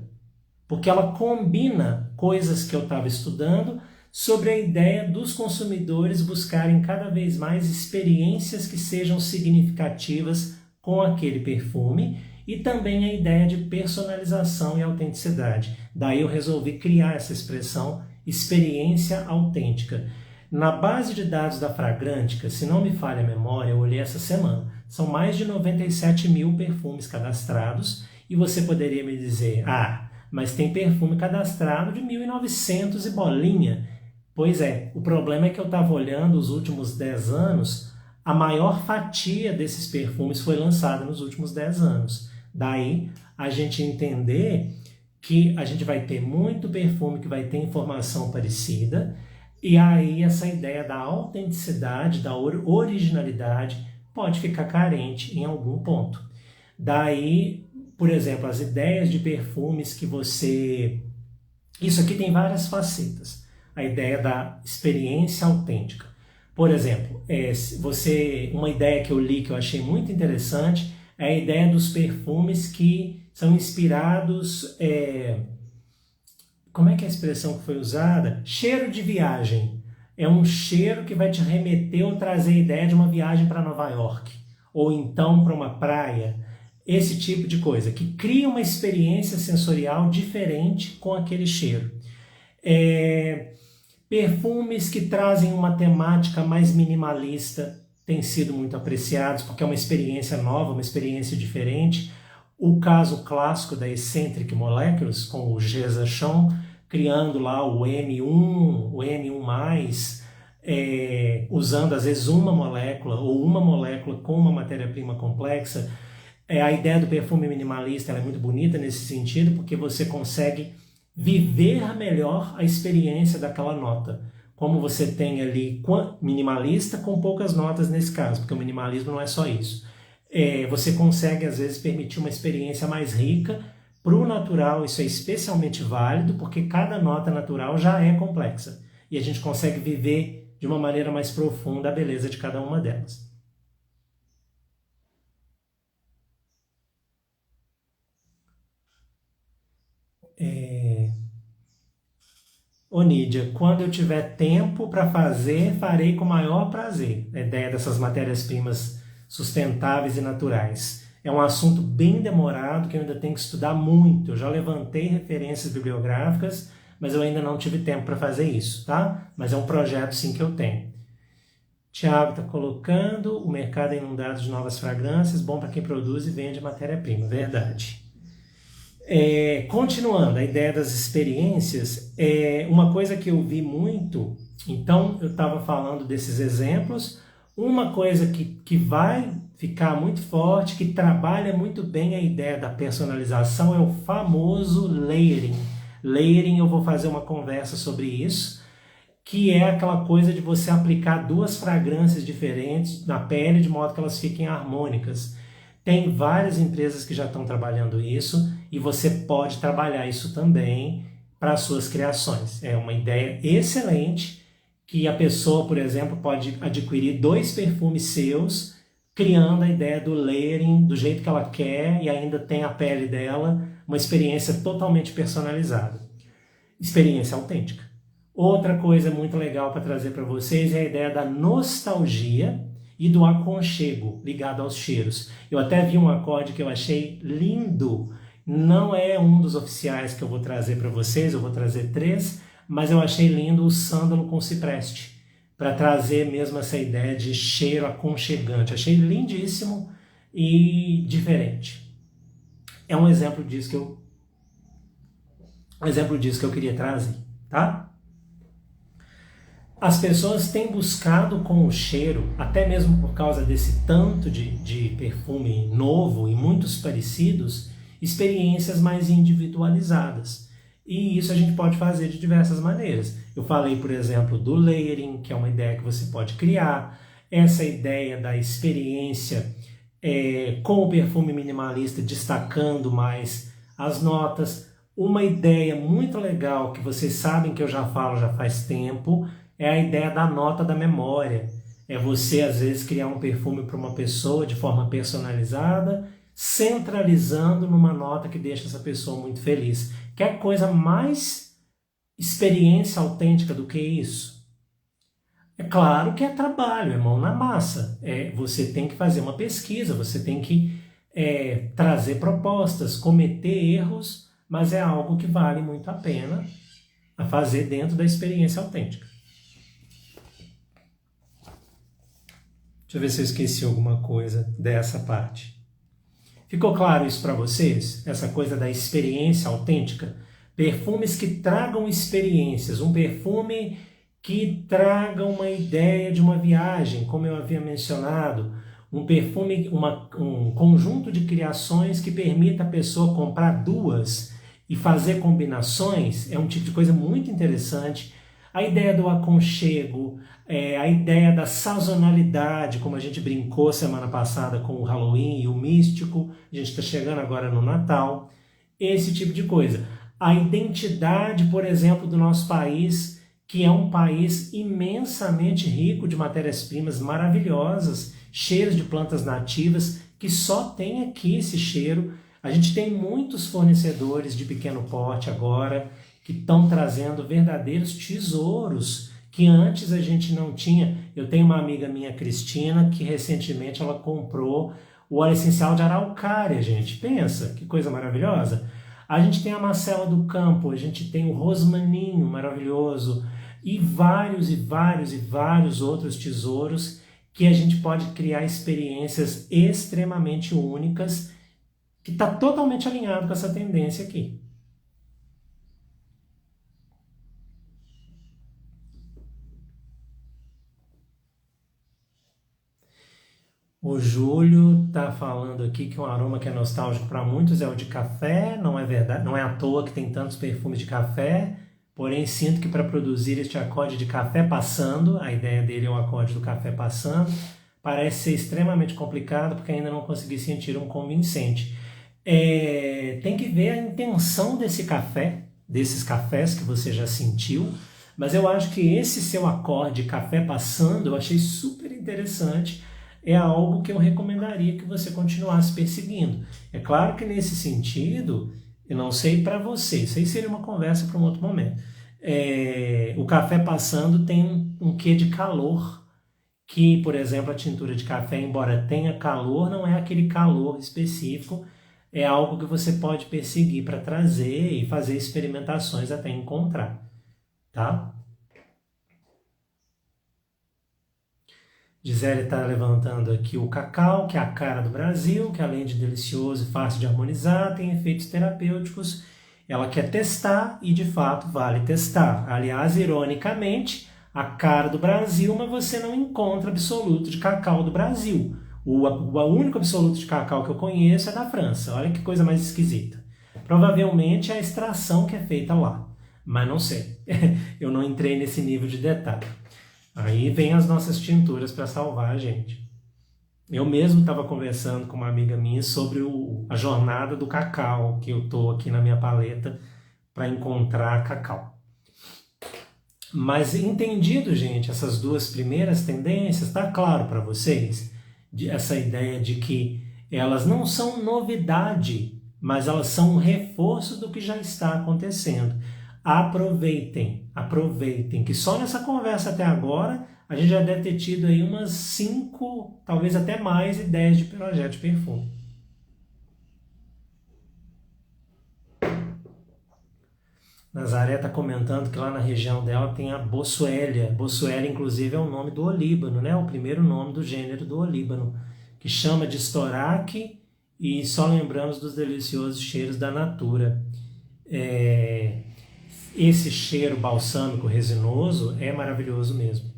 porque ela combina coisas que eu estava estudando sobre a ideia dos consumidores buscarem cada vez mais experiências que sejam significativas com aquele perfume, e também a ideia de personalização e autenticidade. Daí eu resolvi criar essa expressão experiência autêntica. Na base de dados da Fragrantica, se não me falha a memória, eu olhei essa semana, são mais de 97 mil perfumes cadastrados, e você poderia me dizer, mas tem perfume cadastrado de 1.900 e bolinha. Pois é, o problema é que eu estava olhando os últimos 10 anos, a maior fatia desses perfumes foi lançada nos últimos 10 anos. Daí a gente entender que a gente vai ter muito perfume que vai ter informação parecida, e aí essa ideia da autenticidade, da originalidade, pode ficar carente em algum ponto. Daí, por exemplo, as ideias de perfumes que você... Isso aqui tem várias facetas. A ideia da experiência autêntica. Por exemplo, uma ideia que eu li que eu achei muito interessante é a ideia dos perfumes que são inspirados... como é que é a expressão que foi usada? Cheiro de viagem. É um cheiro que vai te remeter ou trazer a ideia de uma viagem para Nova York, ou então para uma praia. Esse tipo de coisa, que cria uma experiência sensorial diferente com aquele cheiro. Perfumes que trazem uma temática mais minimalista têm sido muito apreciados, porque é uma experiência nova, uma experiência diferente. O caso clássico da Eccentric Molecules, com o Geza Chon, criando lá o M1, o M1+, usando às vezes uma molécula ou uma molécula com uma matéria-prima complexa. A ideia do perfume minimalista ela é muito bonita nesse sentido, porque você consegue viver melhor a experiência daquela nota. Como você tem ali minimalista com poucas notas nesse caso, porque o minimalismo não é só isso. Você consegue, às vezes, permitir uma experiência mais rica. Para o natural, isso é especialmente válido, porque cada nota natural já é complexa. E a gente consegue viver de uma maneira mais profunda a beleza de cada uma delas. Ô Nídia, quando eu tiver tempo para fazer, farei com o maior prazer. A ideia dessas matérias-primas sustentáveis e naturais. É um assunto bem demorado que eu ainda tenho que estudar muito. Eu já levantei referências bibliográficas, mas eu ainda não tive tempo para fazer isso, tá? Mas é um projeto sim que eu tenho. Tiago está colocando, o mercado é inundado de novas fragrâncias, bom para quem produz e vende matéria-prima, verdade. Continuando, a ideia das experiências, uma coisa que eu vi muito, então eu estava falando desses exemplos, uma coisa que vai ficar muito forte, que trabalha muito bem a ideia da personalização é o famoso layering. Layering, eu vou fazer uma conversa sobre isso, que é aquela coisa de você aplicar duas fragrâncias diferentes na pele de modo que elas fiquem harmônicas. Tem várias empresas que já estão trabalhando isso e você pode trabalhar isso também para as suas criações. É uma ideia excelente que a pessoa, por exemplo, pode adquirir 2 perfumes seus, criando a ideia do layering do jeito que ela quer e ainda tem a pele dela, uma experiência totalmente personalizada. Experiência autêntica. Outra coisa muito legal para trazer para vocês é a ideia da nostalgia e do aconchego ligado aos cheiros. Eu até vi um acorde que eu achei lindo, não é um dos oficiais que eu vou trazer para vocês, eu vou trazer 3, mas eu achei lindo o sândalo com cipreste, para trazer mesmo essa ideia de cheiro aconchegante. Achei lindíssimo e diferente. É um exemplo disso que eu queria trazer, tá? As pessoas têm buscado com o cheiro, até mesmo por causa desse tanto de perfume novo e muitos parecidos, experiências mais individualizadas. E isso a gente pode fazer de diversas maneiras. Eu falei, por exemplo, do layering, que é uma ideia que você pode criar, essa ideia da experiência com o perfume minimalista destacando mais as notas. Uma ideia muito legal que vocês sabem que eu já falo já faz tempo, é a ideia da nota da memória. É você, às vezes, criar um perfume para uma pessoa de forma personalizada, centralizando numa nota que deixa essa pessoa muito feliz. Quer coisa mais experiência autêntica do que isso? É claro que é trabalho, é mão na massa. Você tem que fazer uma pesquisa, você tem que trazer propostas, cometer erros, mas é algo que vale muito a pena a fazer dentro da experiência autêntica. Deixa eu ver se eu esqueci alguma coisa dessa parte. Ficou claro isso para vocês? Essa coisa da experiência autêntica? Perfumes que tragam experiências, um perfume que traga uma ideia de uma viagem, como eu havia mencionado, um perfume, um conjunto de criações que permita a pessoa comprar 2 e fazer combinações, é um tipo de coisa muito interessante. A ideia do aconchego, a ideia da sazonalidade, como a gente brincou semana passada com o Halloween e o místico, a gente está chegando agora no Natal, esse tipo de coisa. A identidade, por exemplo, do nosso país, que é um país imensamente rico de matérias-primas maravilhosas, cheiros de plantas nativas, que só tem aqui esse cheiro. A gente tem muitos fornecedores de pequeno porte agora, que estão trazendo verdadeiros tesouros que antes a gente não tinha. Eu tenho uma amiga minha, Cristina, que recentemente ela comprou o óleo essencial de araucária, gente. Pensa, que coisa maravilhosa. A gente tem a Marcela do Campo, a gente tem o Rosmaninho maravilhoso e vários e vários e vários outros tesouros que a gente pode criar experiências extremamente únicas que está totalmente alinhado com essa tendência aqui. O Júlio está falando aqui que um aroma que é nostálgico para muitos é o de café. Não é verdade, não é à toa que tem tantos perfumes de café, porém sinto que para produzir este acorde de café passando, a ideia dele é o acorde do café passando, parece ser extremamente complicado porque ainda não consegui sentir um convincente. Tem que ver a intenção desse café, desses cafés que você já sentiu, mas eu acho que esse seu acorde café passando eu achei super interessante. É algo que eu recomendaria que você continuasse perseguindo. É claro que nesse sentido, eu não sei para você, isso aí seria uma conversa para um outro momento. O café passando tem um quê de calor, que, por exemplo, a tintura de café, embora tenha calor, não é aquele calor específico, é algo que você pode perseguir para trazer e fazer experimentações até encontrar, tá? Gisele está levantando aqui o cacau, que é a cara do Brasil, que além de delicioso e fácil de harmonizar, tem efeitos terapêuticos. Ela quer testar e, de fato, vale testar. Aliás, ironicamente, a cara do Brasil, mas você não encontra absoluto de cacau do Brasil. O único absoluto de cacau que eu conheço é da França. Olha que coisa mais esquisita. Provavelmente é a extração que é feita lá, mas não sei. Eu não entrei nesse nível de detalhe. Aí vem as nossas tinturas para salvar a gente. Eu mesmo estava conversando com uma amiga minha sobre a jornada do cacau, que eu estou aqui na minha paleta para encontrar cacau. Mas entendido, gente, essas duas primeiras tendências, está claro para vocês? Essa ideia de que elas não são novidade, mas elas são um reforço do que já está acontecendo. Aproveitem, que só nessa conversa até agora a gente já deve ter tido aí umas 5, talvez até mais ideias de projeto de perfume. Nazaré está comentando que lá na região dela tem a Bossuélia. Bossuélia, inclusive, é o nome do olíbano, né? O primeiro nome do gênero do olíbano, que chama de estoraque, e só lembramos dos deliciosos cheiros da natura. Esse cheiro balsâmico resinoso é maravilhoso mesmo.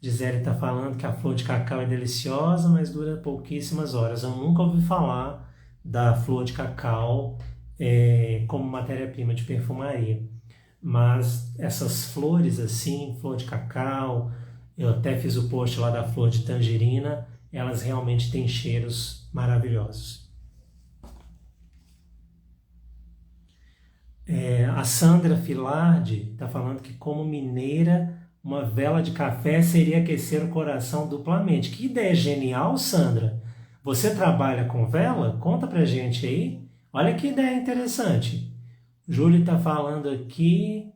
Gisele está falando que a flor de cacau é deliciosa, mas dura pouquíssimas horas. Eu nunca ouvi falar da flor de cacau como matéria-prima de perfumaria. Mas essas flores assim, flor de cacau, eu até fiz o post lá da flor de tangerina, elas realmente têm cheiros maravilhosos. A Sandra Filardi está falando que, como mineira, uma vela de café seria aquecer o coração duplamente. Que ideia genial, Sandra! Você trabalha com vela? Conta pra gente aí. Olha que ideia interessante. Júlio está falando aqui,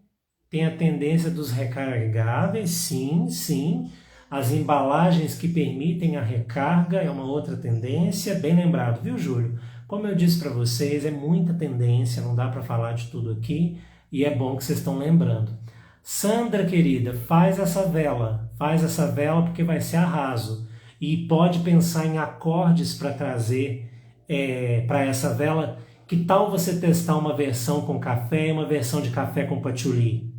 tem a tendência dos recarregáveis, sim. As embalagens que permitem a recarga é uma outra tendência, bem lembrado, viu, Júlio? Como eu disse para vocês, é muita tendência, não dá para falar de tudo aqui, e é bom que vocês estão lembrando. Sandra, querida, faz essa vela porque vai ser arraso. E pode pensar em acordes para trazer para essa vela. Que tal você testar uma versão com café e uma versão de café com patchouli?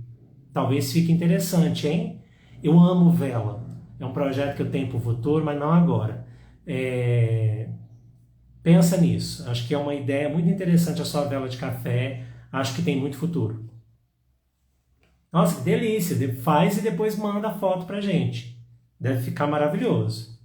Talvez fique interessante, hein? Eu amo vela. É um projeto que eu tenho para o futuro, mas não agora. Pensa nisso. Acho que é uma ideia muito interessante a sua vela de café. Acho que tem muito futuro. Nossa, que delícia! Faz e depois manda a foto pra gente. Deve ficar maravilhoso.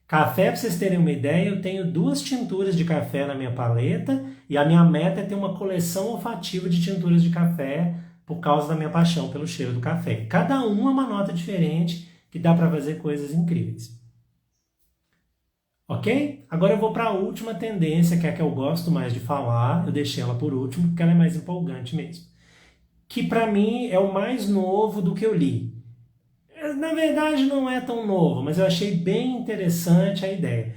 Café, para vocês terem uma ideia, eu tenho 2 tinturas de café na minha paleta e a minha meta é ter uma coleção olfativa de tinturas de café por causa da minha paixão pelo cheiro do café. Cada uma é uma nota diferente que dá para fazer coisas incríveis. Ok? Agora eu vou para a última tendência, que é a que eu gosto mais de falar. Eu deixei ela por último porque ela é mais empolgante mesmo. Que para mim é o mais novo do que eu li. Na verdade não é tão novo, mas eu achei bem interessante a ideia.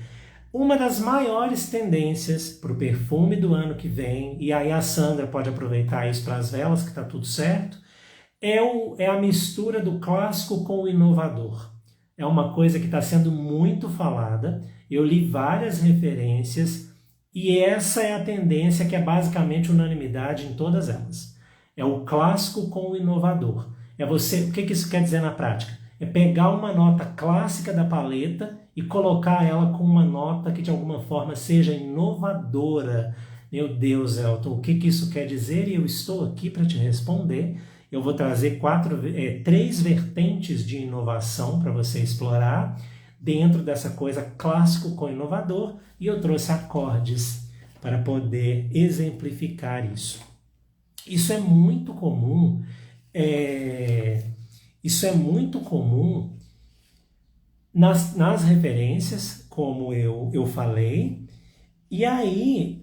Uma das maiores tendências para o perfume do ano que vem, e aí a Sandra pode aproveitar isso para as velas, que está tudo certo, é a mistura do clássico com o inovador. É uma coisa que está sendo muito falada, eu li várias referências, e essa é a tendência que é basicamente unanimidade em todas elas. É o clássico com o inovador. O que isso quer dizer na prática? É pegar uma nota clássica da paleta e colocar ela com uma nota que de alguma forma seja inovadora. Meu Deus, Elton, o que isso quer dizer? E eu estou aqui para te responder. Eu vou trazer 3 vertentes de inovação para você explorar dentro dessa coisa clássico com inovador, e eu trouxe acordes para poder exemplificar isso. Isso é muito comum. Isso é muito comum nas referências, como eu falei. E aí,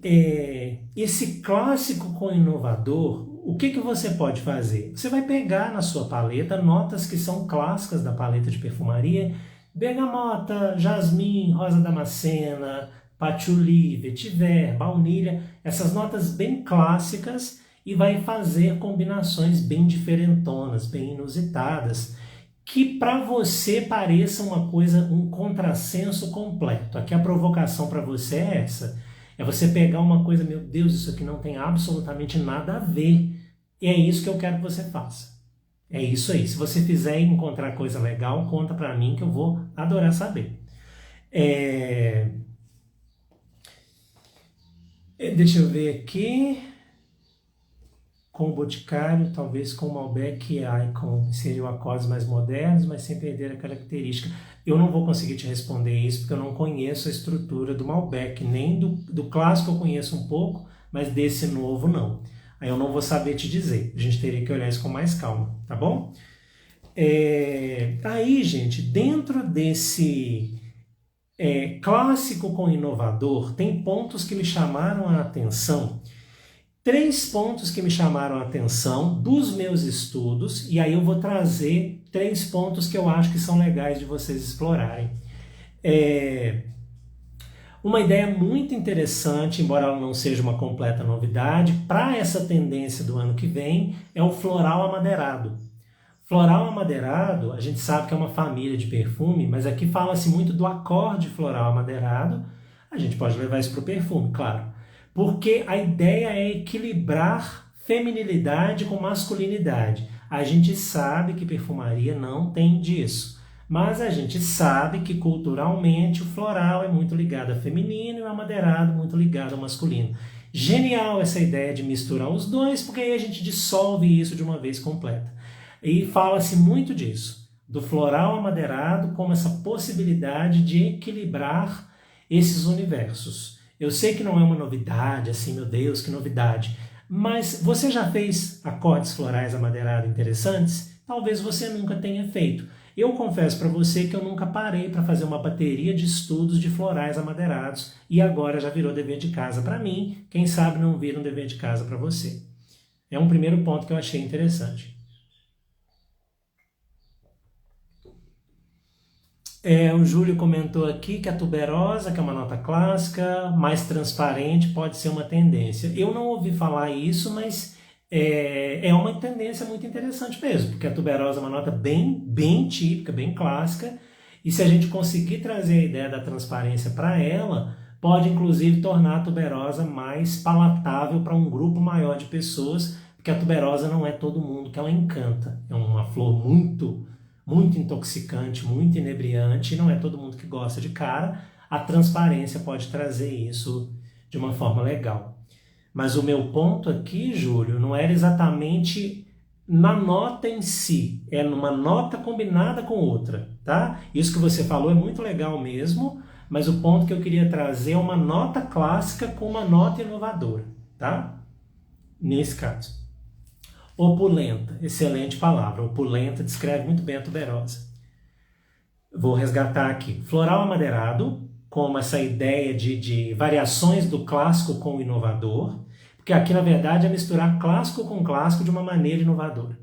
esse clássico com inovador, o que você pode fazer? Você vai pegar na sua paleta notas que são clássicas da paleta de perfumaria: bergamota, jasmim, rosa damascena, patchouli, vetiver, baunilha, essas notas bem clássicas, e vai fazer combinações bem diferentonas, bem inusitadas, que para você pareça uma coisa, um contrassenso completo. Aqui a provocação para você é essa. É você pegar uma coisa, meu Deus, isso aqui não tem absolutamente nada a ver. E é isso que eu quero que você faça. É isso aí. Se você fizer e encontrar coisa legal, conta para mim que eu vou adorar saber. Deixa eu ver aqui. Com o Boticário, talvez com o Malbec Icon, seriam acordes mais modernos, mas sem perder a característica. Eu não vou conseguir te responder isso, porque eu não conheço a estrutura do Malbec, nem do clássico eu conheço um pouco, mas desse novo não. Aí eu não vou saber te dizer, a gente teria que olhar isso com mais calma, tá bom? Aí, gente, dentro desse clássico com inovador, tem pontos que me chamaram a atenção. 3 pontos que me chamaram a atenção dos meus estudos, e aí eu vou trazer 3 pontos que eu acho que são legais de vocês explorarem. Uma ideia muito interessante, embora ela não seja uma completa novidade, para essa tendência do ano que vem, é o floral amadeirado. Floral amadeirado, a gente sabe que é uma família de perfume, mas aqui fala-se muito do acorde floral amadeirado. A gente pode levar isso para o perfume, claro. Porque a ideia é equilibrar feminilidade com masculinidade. A gente sabe que perfumaria não tem disso, mas a gente sabe que culturalmente o floral é muito ligado a feminino e o amadeirado muito ligado ao masculino. Genial essa ideia de misturar os dois, porque aí a gente dissolve isso de uma vez completa. E fala-se muito disso, do floral amadeirado como essa possibilidade de equilibrar esses universos. Eu sei que não é uma novidade, assim, meu Deus, que novidade. Mas você já fez acordes florais amadeirados interessantes? Talvez você nunca tenha feito. Eu confesso para você que eu nunca parei para fazer uma bateria de estudos de florais amadeirados, e agora já virou dever de casa para mim. Quem sabe não vira um dever de casa para você. É um primeiro ponto que eu achei interessante. O Júlio comentou aqui que a tuberosa, que é uma nota clássica, mais transparente, pode ser uma tendência. Eu não ouvi falar isso, mas é uma tendência muito interessante mesmo, porque a tuberosa é uma nota bem típica, bem clássica, e se a gente conseguir trazer a ideia da transparência para ela, pode inclusive tornar a tuberosa mais palatável para um grupo maior de pessoas, porque a tuberosa não é todo mundo que ela encanta. É uma flor muito intoxicante, muito inebriante, e não é todo mundo que gosta de cara. A transparência pode trazer isso de uma forma legal. Mas o meu ponto aqui, Júlio, não era exatamente na nota em si, é numa nota combinada com outra, tá? Isso que você falou é muito legal mesmo, mas o ponto que eu queria trazer é uma nota clássica com uma nota inovadora, tá? Nesse caso. Opulenta, excelente palavra. Opulenta descreve muito bem a tuberosa. Vou resgatar aqui. Floral amadeirado, como essa ideia de variações do clássico com o inovador, porque aqui, na verdade, é misturar clássico com clássico de uma maneira inovadora.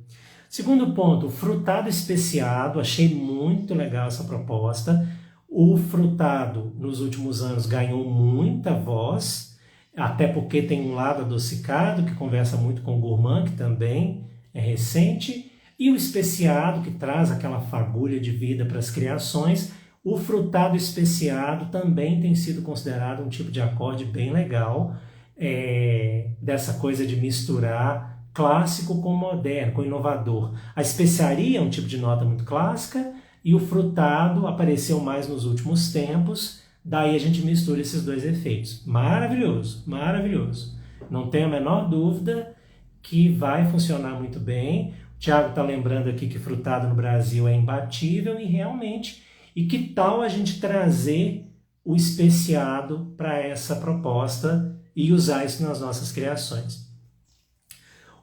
Segundo ponto, frutado especiado. Achei muito legal essa proposta. O frutado, nos últimos anos, ganhou muita voz, até porque tem um lado adocicado, que conversa muito com o gourmand, que também é recente, e o especiado, que traz aquela fagulha de vida para as criações. O frutado especiado também tem sido considerado um tipo de acorde bem legal, dessa coisa de misturar clássico com moderno, com inovador. A especiaria é um tipo de nota muito clássica e o frutado apareceu mais nos últimos tempos, daí a gente mistura esses dois efeitos. Maravilhoso, maravilhoso. Não tenho a menor dúvida que vai funcionar muito bem. O Thiago está lembrando aqui que frutado no Brasil é imbatível e realmente, e que tal a gente trazer o especiado para essa proposta e usar isso nas nossas criações.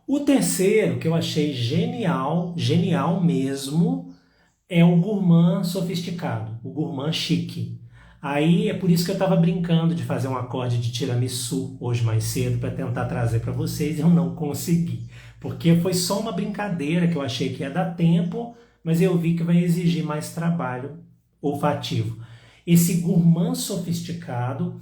O terceiro, que eu achei genial, genial mesmo, é o gourmand sofisticado, o gourmand chique. Aí é por isso que eu estava brincando de fazer um acorde de tiramisu hoje mais cedo para tentar trazer para vocês e eu não consegui. Porque foi só uma brincadeira que eu achei que ia dar tempo, mas eu vi que vai exigir mais trabalho olfativo. Esse gourmand sofisticado,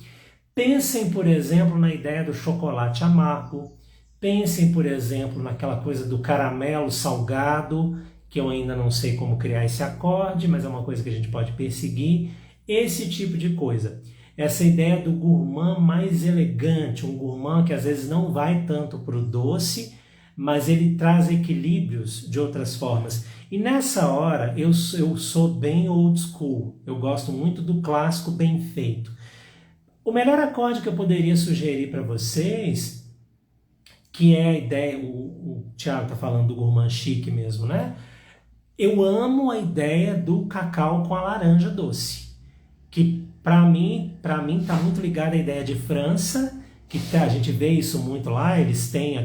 pensem, por exemplo, na ideia do chocolate amargo, pensem, por exemplo, naquela coisa do caramelo salgado, que eu ainda não sei como criar esse acorde, mas é uma coisa que a gente pode perseguir, esse tipo de coisa. Essa ideia do gourmand mais elegante, um gourmand que às vezes não vai tanto para o doce, mas ele traz equilíbrios de outras formas. E nessa hora eu sou bem old school, eu gosto muito do clássico bem feito. O melhor acorde que eu poderia sugerir para vocês, que é a ideia, o Thiago está falando do gourmand chique mesmo, né? Eu amo a ideia do cacau com a laranja doce, que para mim está muito ligada à ideia de França, que a gente vê isso muito lá, eles têm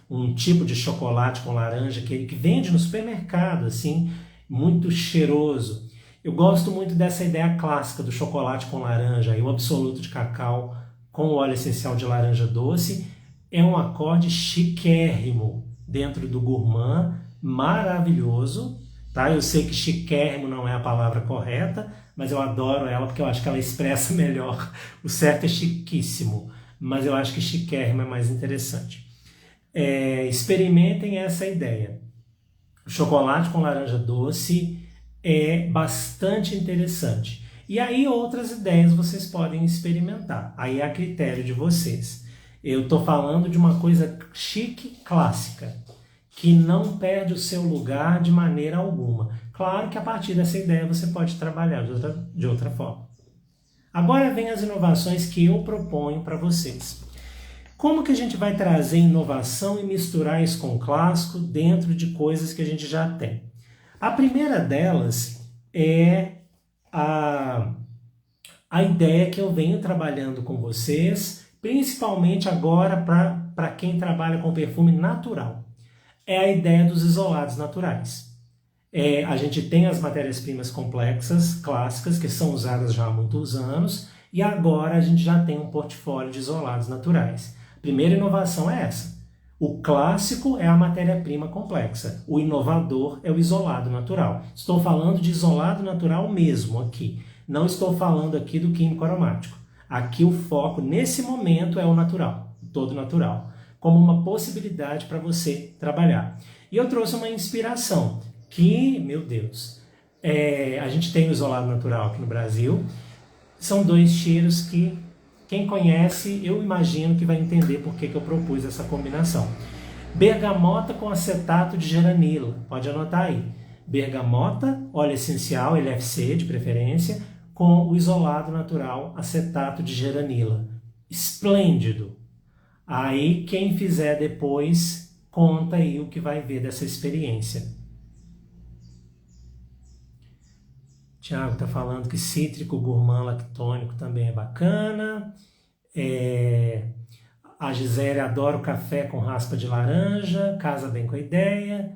um tipo de chocolate com laranja que vende no supermercado, assim, muito cheiroso. Eu gosto muito dessa ideia clássica do chocolate com laranja e o absoluto de cacau com o óleo essencial de laranja doce. É um acorde chiquérrimo dentro do gourmand, maravilhoso, tá? Eu sei que chiquérrimo não é a palavra correta, mas eu adoro ela porque eu acho que ela expressa melhor. O certo é chiquíssimo, mas eu acho que chiquérrimo é mais interessante. Experimentem essa ideia. O chocolate com laranja doce é bastante interessante. E aí outras ideias vocês podem experimentar. Aí é a critério de vocês. Eu estou falando de uma coisa chique, clássica, que não perde o seu lugar de maneira alguma. Claro que a partir dessa ideia você pode trabalhar de outra forma. Agora vem as inovações que eu proponho para vocês. Como que a gente vai trazer inovação e misturar isso com o clássico dentro de coisas que a gente já tem? A primeira delas é a ideia que eu venho trabalhando com vocês, principalmente agora para quem trabalha com perfume natural. É a ideia dos isolados naturais. A gente tem as matérias-primas complexas, clássicas, que são usadas já há muitos anos, e agora a gente já tem um portfólio de isolados naturais. A primeira inovação é essa. O clássico é a matéria-prima complexa, o inovador é o isolado natural. Estou falando de isolado natural mesmo aqui, não estou falando aqui do químico aromático. Aqui o foco, nesse momento, é o natural, todo natural, como uma possibilidade para você trabalhar. E eu trouxe uma inspiração que, meu Deus, a gente tem o isolado natural aqui no Brasil. São dois cheiros que quem conhece, eu imagino que vai entender por que eu propus essa combinação. Bergamota com acetato de geranila, pode anotar aí. Bergamota, óleo essencial, LFC de preferência, com o isolado natural acetato de geranila. Esplêndido! Aí quem fizer depois, conta aí o que vai ver dessa experiência. Tiago está falando que cítrico, gourmand, lactônico também é bacana. A Gisele adora o café com raspa de laranja, casa bem com a ideia.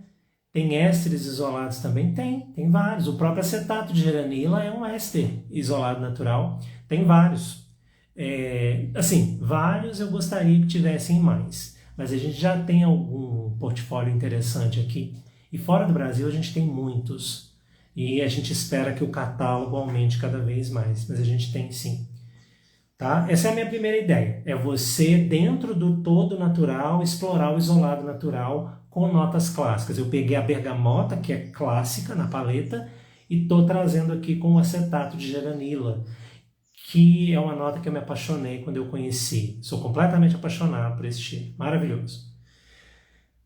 Tem ésteres isolados também? Tem vários. O próprio acetato de geranila é um éster isolado natural. Tem vários. Vários eu gostaria que tivessem mais. Mas a gente já tem algum portfólio interessante aqui. E fora do Brasil a gente tem muitos. E a gente espera que o catálogo aumente cada vez mais, mas a gente tem sim. Tá? Essa é a minha primeira ideia, é você, dentro do todo natural, explorar o isolado natural com notas clássicas. Eu peguei a bergamota, que é clássica na paleta, e estou trazendo aqui com o acetato de geranila, que é uma nota que eu me apaixonei quando eu conheci. Sou completamente apaixonado por esse cheiro, maravilhoso.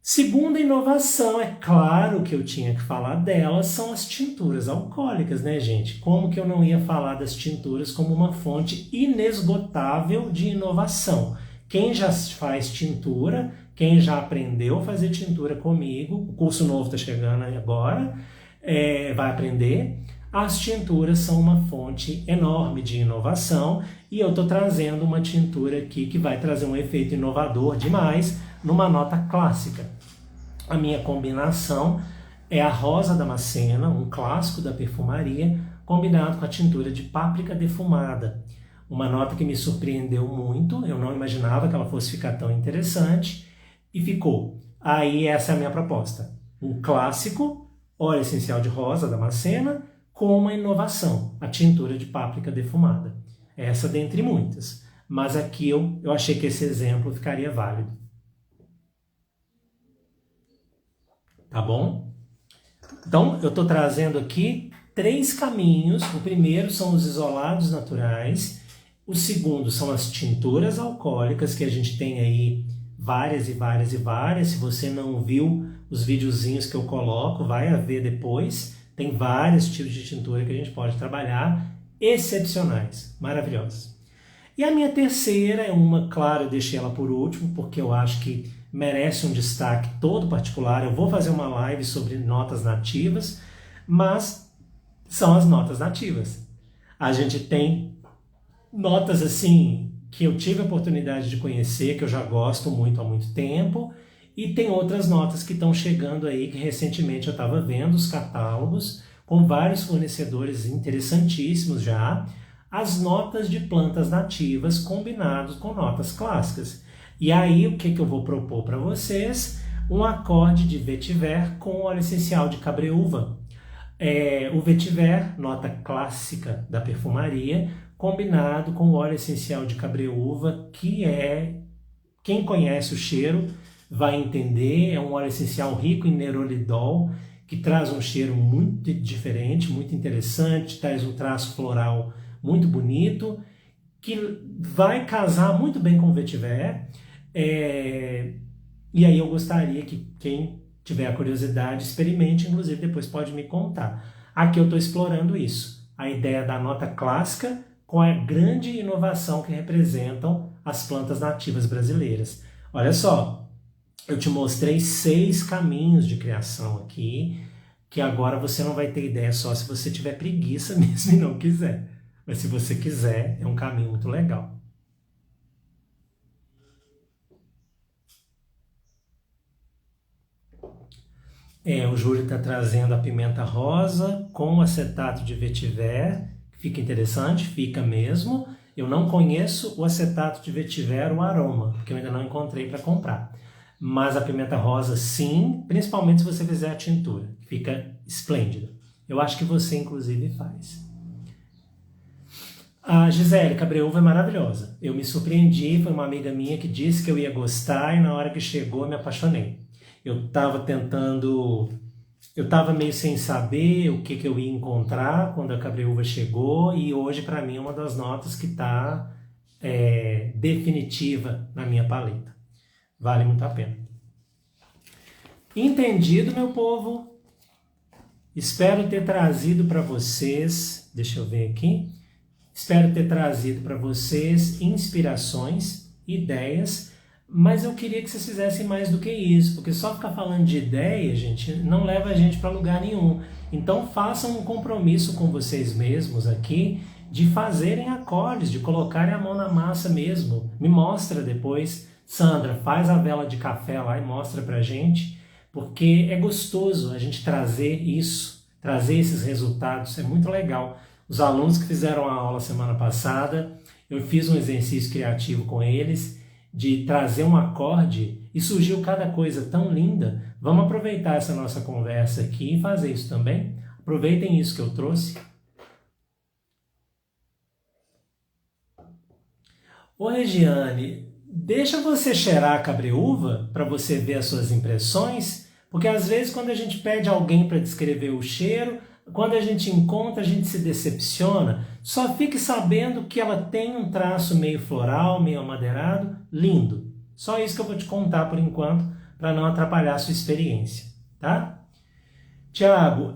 Segunda inovação, é claro que eu tinha que falar dela, são as tinturas alcoólicas, né, gente? Como que eu não ia falar das tinturas como uma fonte inesgotável de inovação? Quem já faz tintura, quem já aprendeu a fazer tintura comigo, o curso novo está chegando agora, vai aprender. As tinturas são uma fonte enorme de inovação e eu estou trazendo uma tintura aqui que vai trazer um efeito inovador demais numa nota clássica. A minha combinação é a rosa damascena, um clássico da perfumaria, combinado com a tintura de páprica defumada. Uma nota que me surpreendeu muito, eu não imaginava que ela fosse ficar tão interessante, e ficou. Aí essa é a minha proposta. Um clássico, óleo essencial de rosa damascena, com uma inovação, a tintura de páprica defumada. Essa dentre muitas. Mas aqui eu achei que esse exemplo ficaria válido. Tá bom? Então, eu estou trazendo aqui 3 caminhos. O primeiro são os isolados naturais. O segundo são as tinturas alcoólicas, que a gente tem aí várias e várias e várias. Se você não viu os videozinhos que eu coloco, vai ver depois. Tem vários tipos de tintura que a gente pode trabalhar, excepcionais, maravilhosas. E a minha terceira é uma, claro, eu deixei ela por último, porque eu acho que merece um destaque todo particular. Eu vou fazer uma live sobre notas nativas, mas são as notas nativas. A gente tem notas assim que eu tive a oportunidade de conhecer, que eu já gosto muito há muito tempo, e tem outras notas que estão chegando aí, que recentemente eu estava vendo os catálogos, com vários fornecedores interessantíssimos já, as notas de plantas nativas combinados com notas clássicas. E aí, o que eu vou propor para vocês? Um acorde de vetiver com óleo essencial de cabreúva. O vetiver, nota clássica da perfumaria, combinado com o óleo essencial de cabreúva, que quem conhece o cheiro vai entender, é um óleo essencial rico em nerolidol, que traz um cheiro muito diferente, muito interessante, traz um traço floral muito bonito, que vai casar muito bem com o vetiver. E aí eu gostaria que quem tiver a curiosidade experimente, inclusive depois pode me contar. Aqui eu estou explorando isso, a ideia da nota clássica com a grande inovação que representam as plantas nativas brasileiras. Olha só, eu te mostrei 6 caminhos de criação aqui, que agora você não vai ter ideia só se você tiver preguiça mesmo e não quiser. Mas se você quiser, é um caminho muito legal. O Júlio está trazendo a pimenta rosa com acetato de vetiver. Fica interessante, fica mesmo. Eu não conheço o acetato de vetiver, o aroma, porque eu ainda não encontrei para comprar. Mas a pimenta rosa sim, principalmente se você fizer a tintura. Fica esplêndida. Eu acho que você inclusive faz. A Gisele Cabreúva é maravilhosa. Eu me surpreendi, foi uma amiga minha que disse que eu ia gostar e na hora que chegou eu me apaixonei. Eu estava meio sem saber o que eu ia encontrar quando a Cabreúva chegou e hoje para mim é uma das notas que está definitiva na minha paleta. Vale muito a pena. Entendido, meu povo? Espero ter trazido para vocês, deixa eu ver aqui, espero ter trazido para vocês inspirações, ideias, mas eu queria que vocês fizessem mais do que isso, porque só ficar falando de ideia, gente, não leva a gente para lugar nenhum. Então façam um compromisso com vocês mesmos aqui de fazerem acordes, de colocarem a mão na massa mesmo. Me mostra depois, Sandra, faz a vela de café lá e mostra pra gente, porque é gostoso a gente trazer isso, trazer esses resultados, é muito legal. Os alunos que fizeram a aula semana passada, eu fiz um exercício criativo com eles, de trazer um acorde e surgiu cada coisa tão linda. Vamos aproveitar essa nossa conversa aqui e fazer isso também. Aproveitem isso que eu trouxe. Ô Regiane, deixa você cheirar a cabreúva para você ver as suas impressões, porque às vezes quando a gente pede alguém para descrever o cheiro, quando a gente encontra, a gente se decepciona. Só fique sabendo que ela tem um traço meio floral, meio amadeirado, lindo. Só isso que eu vou te contar por enquanto, para não atrapalhar a sua experiência, tá? Tiago,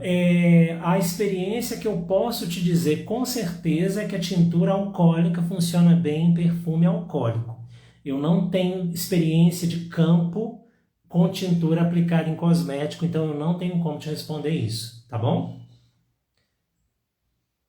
a experiência que eu posso te dizer com certeza é que a tintura alcoólica funciona bem em perfume alcoólico. Eu não tenho experiência de campo com tintura aplicada em cosmético, então eu não tenho como te responder isso, tá bom?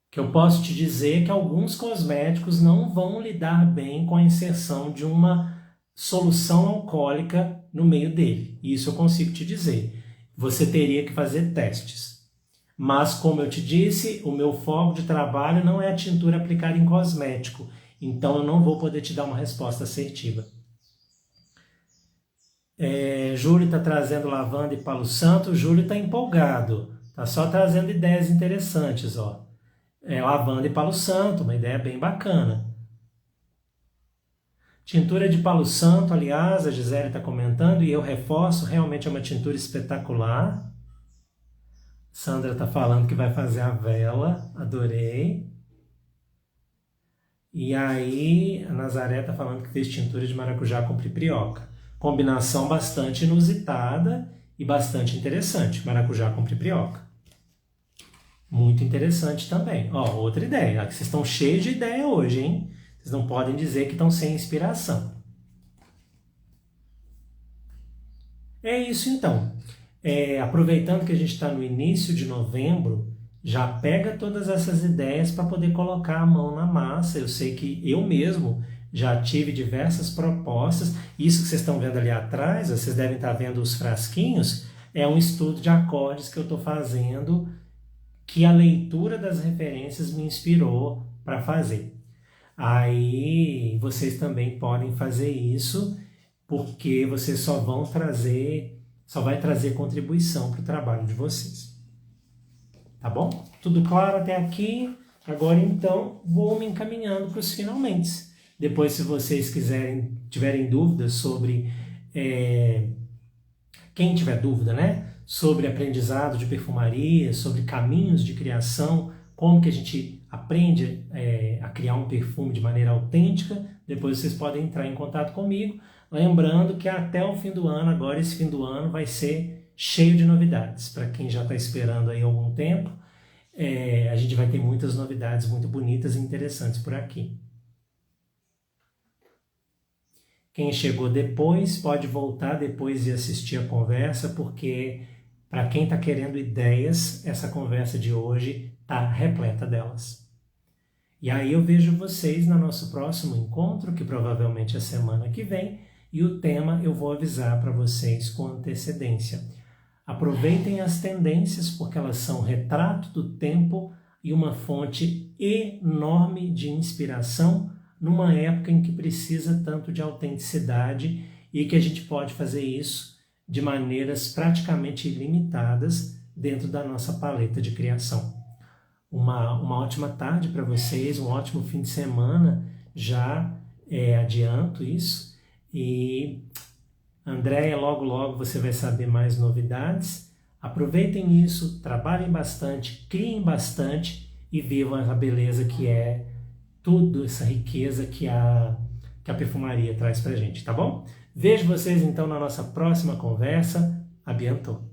O que eu posso te dizer é que alguns cosméticos não vão lidar bem com a inserção de uma solução alcoólica no meio dele. Isso eu consigo te dizer. Você teria que fazer testes. Mas, como eu te disse, o meu foco de trabalho não é a tintura aplicada em cosmético, então eu não vou poder te dar uma resposta assertiva. Júlio está trazendo lavanda e palo santo. O Júlio está empolgado, está só trazendo ideias interessantes. Ó. Lavanda e palo santo, uma ideia bem bacana. Tintura de palo santo, aliás, a Gisele está comentando, e eu reforço, realmente é uma tintura espetacular. Sandra está falando que vai fazer a vela, adorei. E aí, a Nazaré está falando que fez tintura de maracujá com piprioca. Combinação bastante inusitada e bastante interessante, maracujá com piprioca. Muito interessante também. Ó, outra ideia, aqui vocês estão cheios de ideia hoje, hein? Vocês não podem dizer que estão sem inspiração. É isso então. Aproveitando que a gente está no início de novembro, já pega todas essas ideias para poder colocar a mão na massa. Eu sei que eu mesmo já tive diversas propostas. Isso que vocês estão vendo ali atrás, vocês devem estar vendo os frasquinhos, é um estudo de acordes que eu estou fazendo, que a leitura das referências me inspirou para fazer. Aí vocês também podem fazer isso, porque vocês só vai trazer contribuição para o trabalho de vocês. Tá bom? Tudo claro até aqui? Agora então vou me encaminhando para os finalmente. Depois, se vocês tiverem dúvidas sobre, quem tiver dúvida, né? Sobre aprendizado de perfumaria, sobre caminhos de criação, como que a gente aprende a criar um perfume de maneira autêntica, depois vocês podem entrar em contato comigo. Lembrando que até o fim do ano, agora esse fim do ano vai ser cheio de novidades. Para quem já está esperando aí algum tempo, a gente vai ter muitas novidades muito bonitas e interessantes por aqui. Quem chegou depois pode voltar depois e assistir a conversa, porque para quem está querendo ideias, essa conversa de hoje está repleta delas. E aí eu vejo vocês no nosso próximo encontro, que provavelmente é semana que vem, e o tema eu vou avisar para vocês com antecedência. Aproveitem as tendências, porque elas são retrato do tempo e uma fonte enorme de inspiração numa época em que precisa tanto de autenticidade e que a gente pode fazer isso de maneiras praticamente ilimitadas dentro da nossa paleta de criação. Uma ótima tarde para vocês, um ótimo fim de semana, já adianto isso. E Andréia, logo você vai saber mais novidades. Aproveitem isso, trabalhem bastante, criem bastante e vivam a beleza que é tudo, essa riqueza que a perfumaria traz para a gente, tá bom? Vejo vocês então na nossa próxima conversa. A bientôt!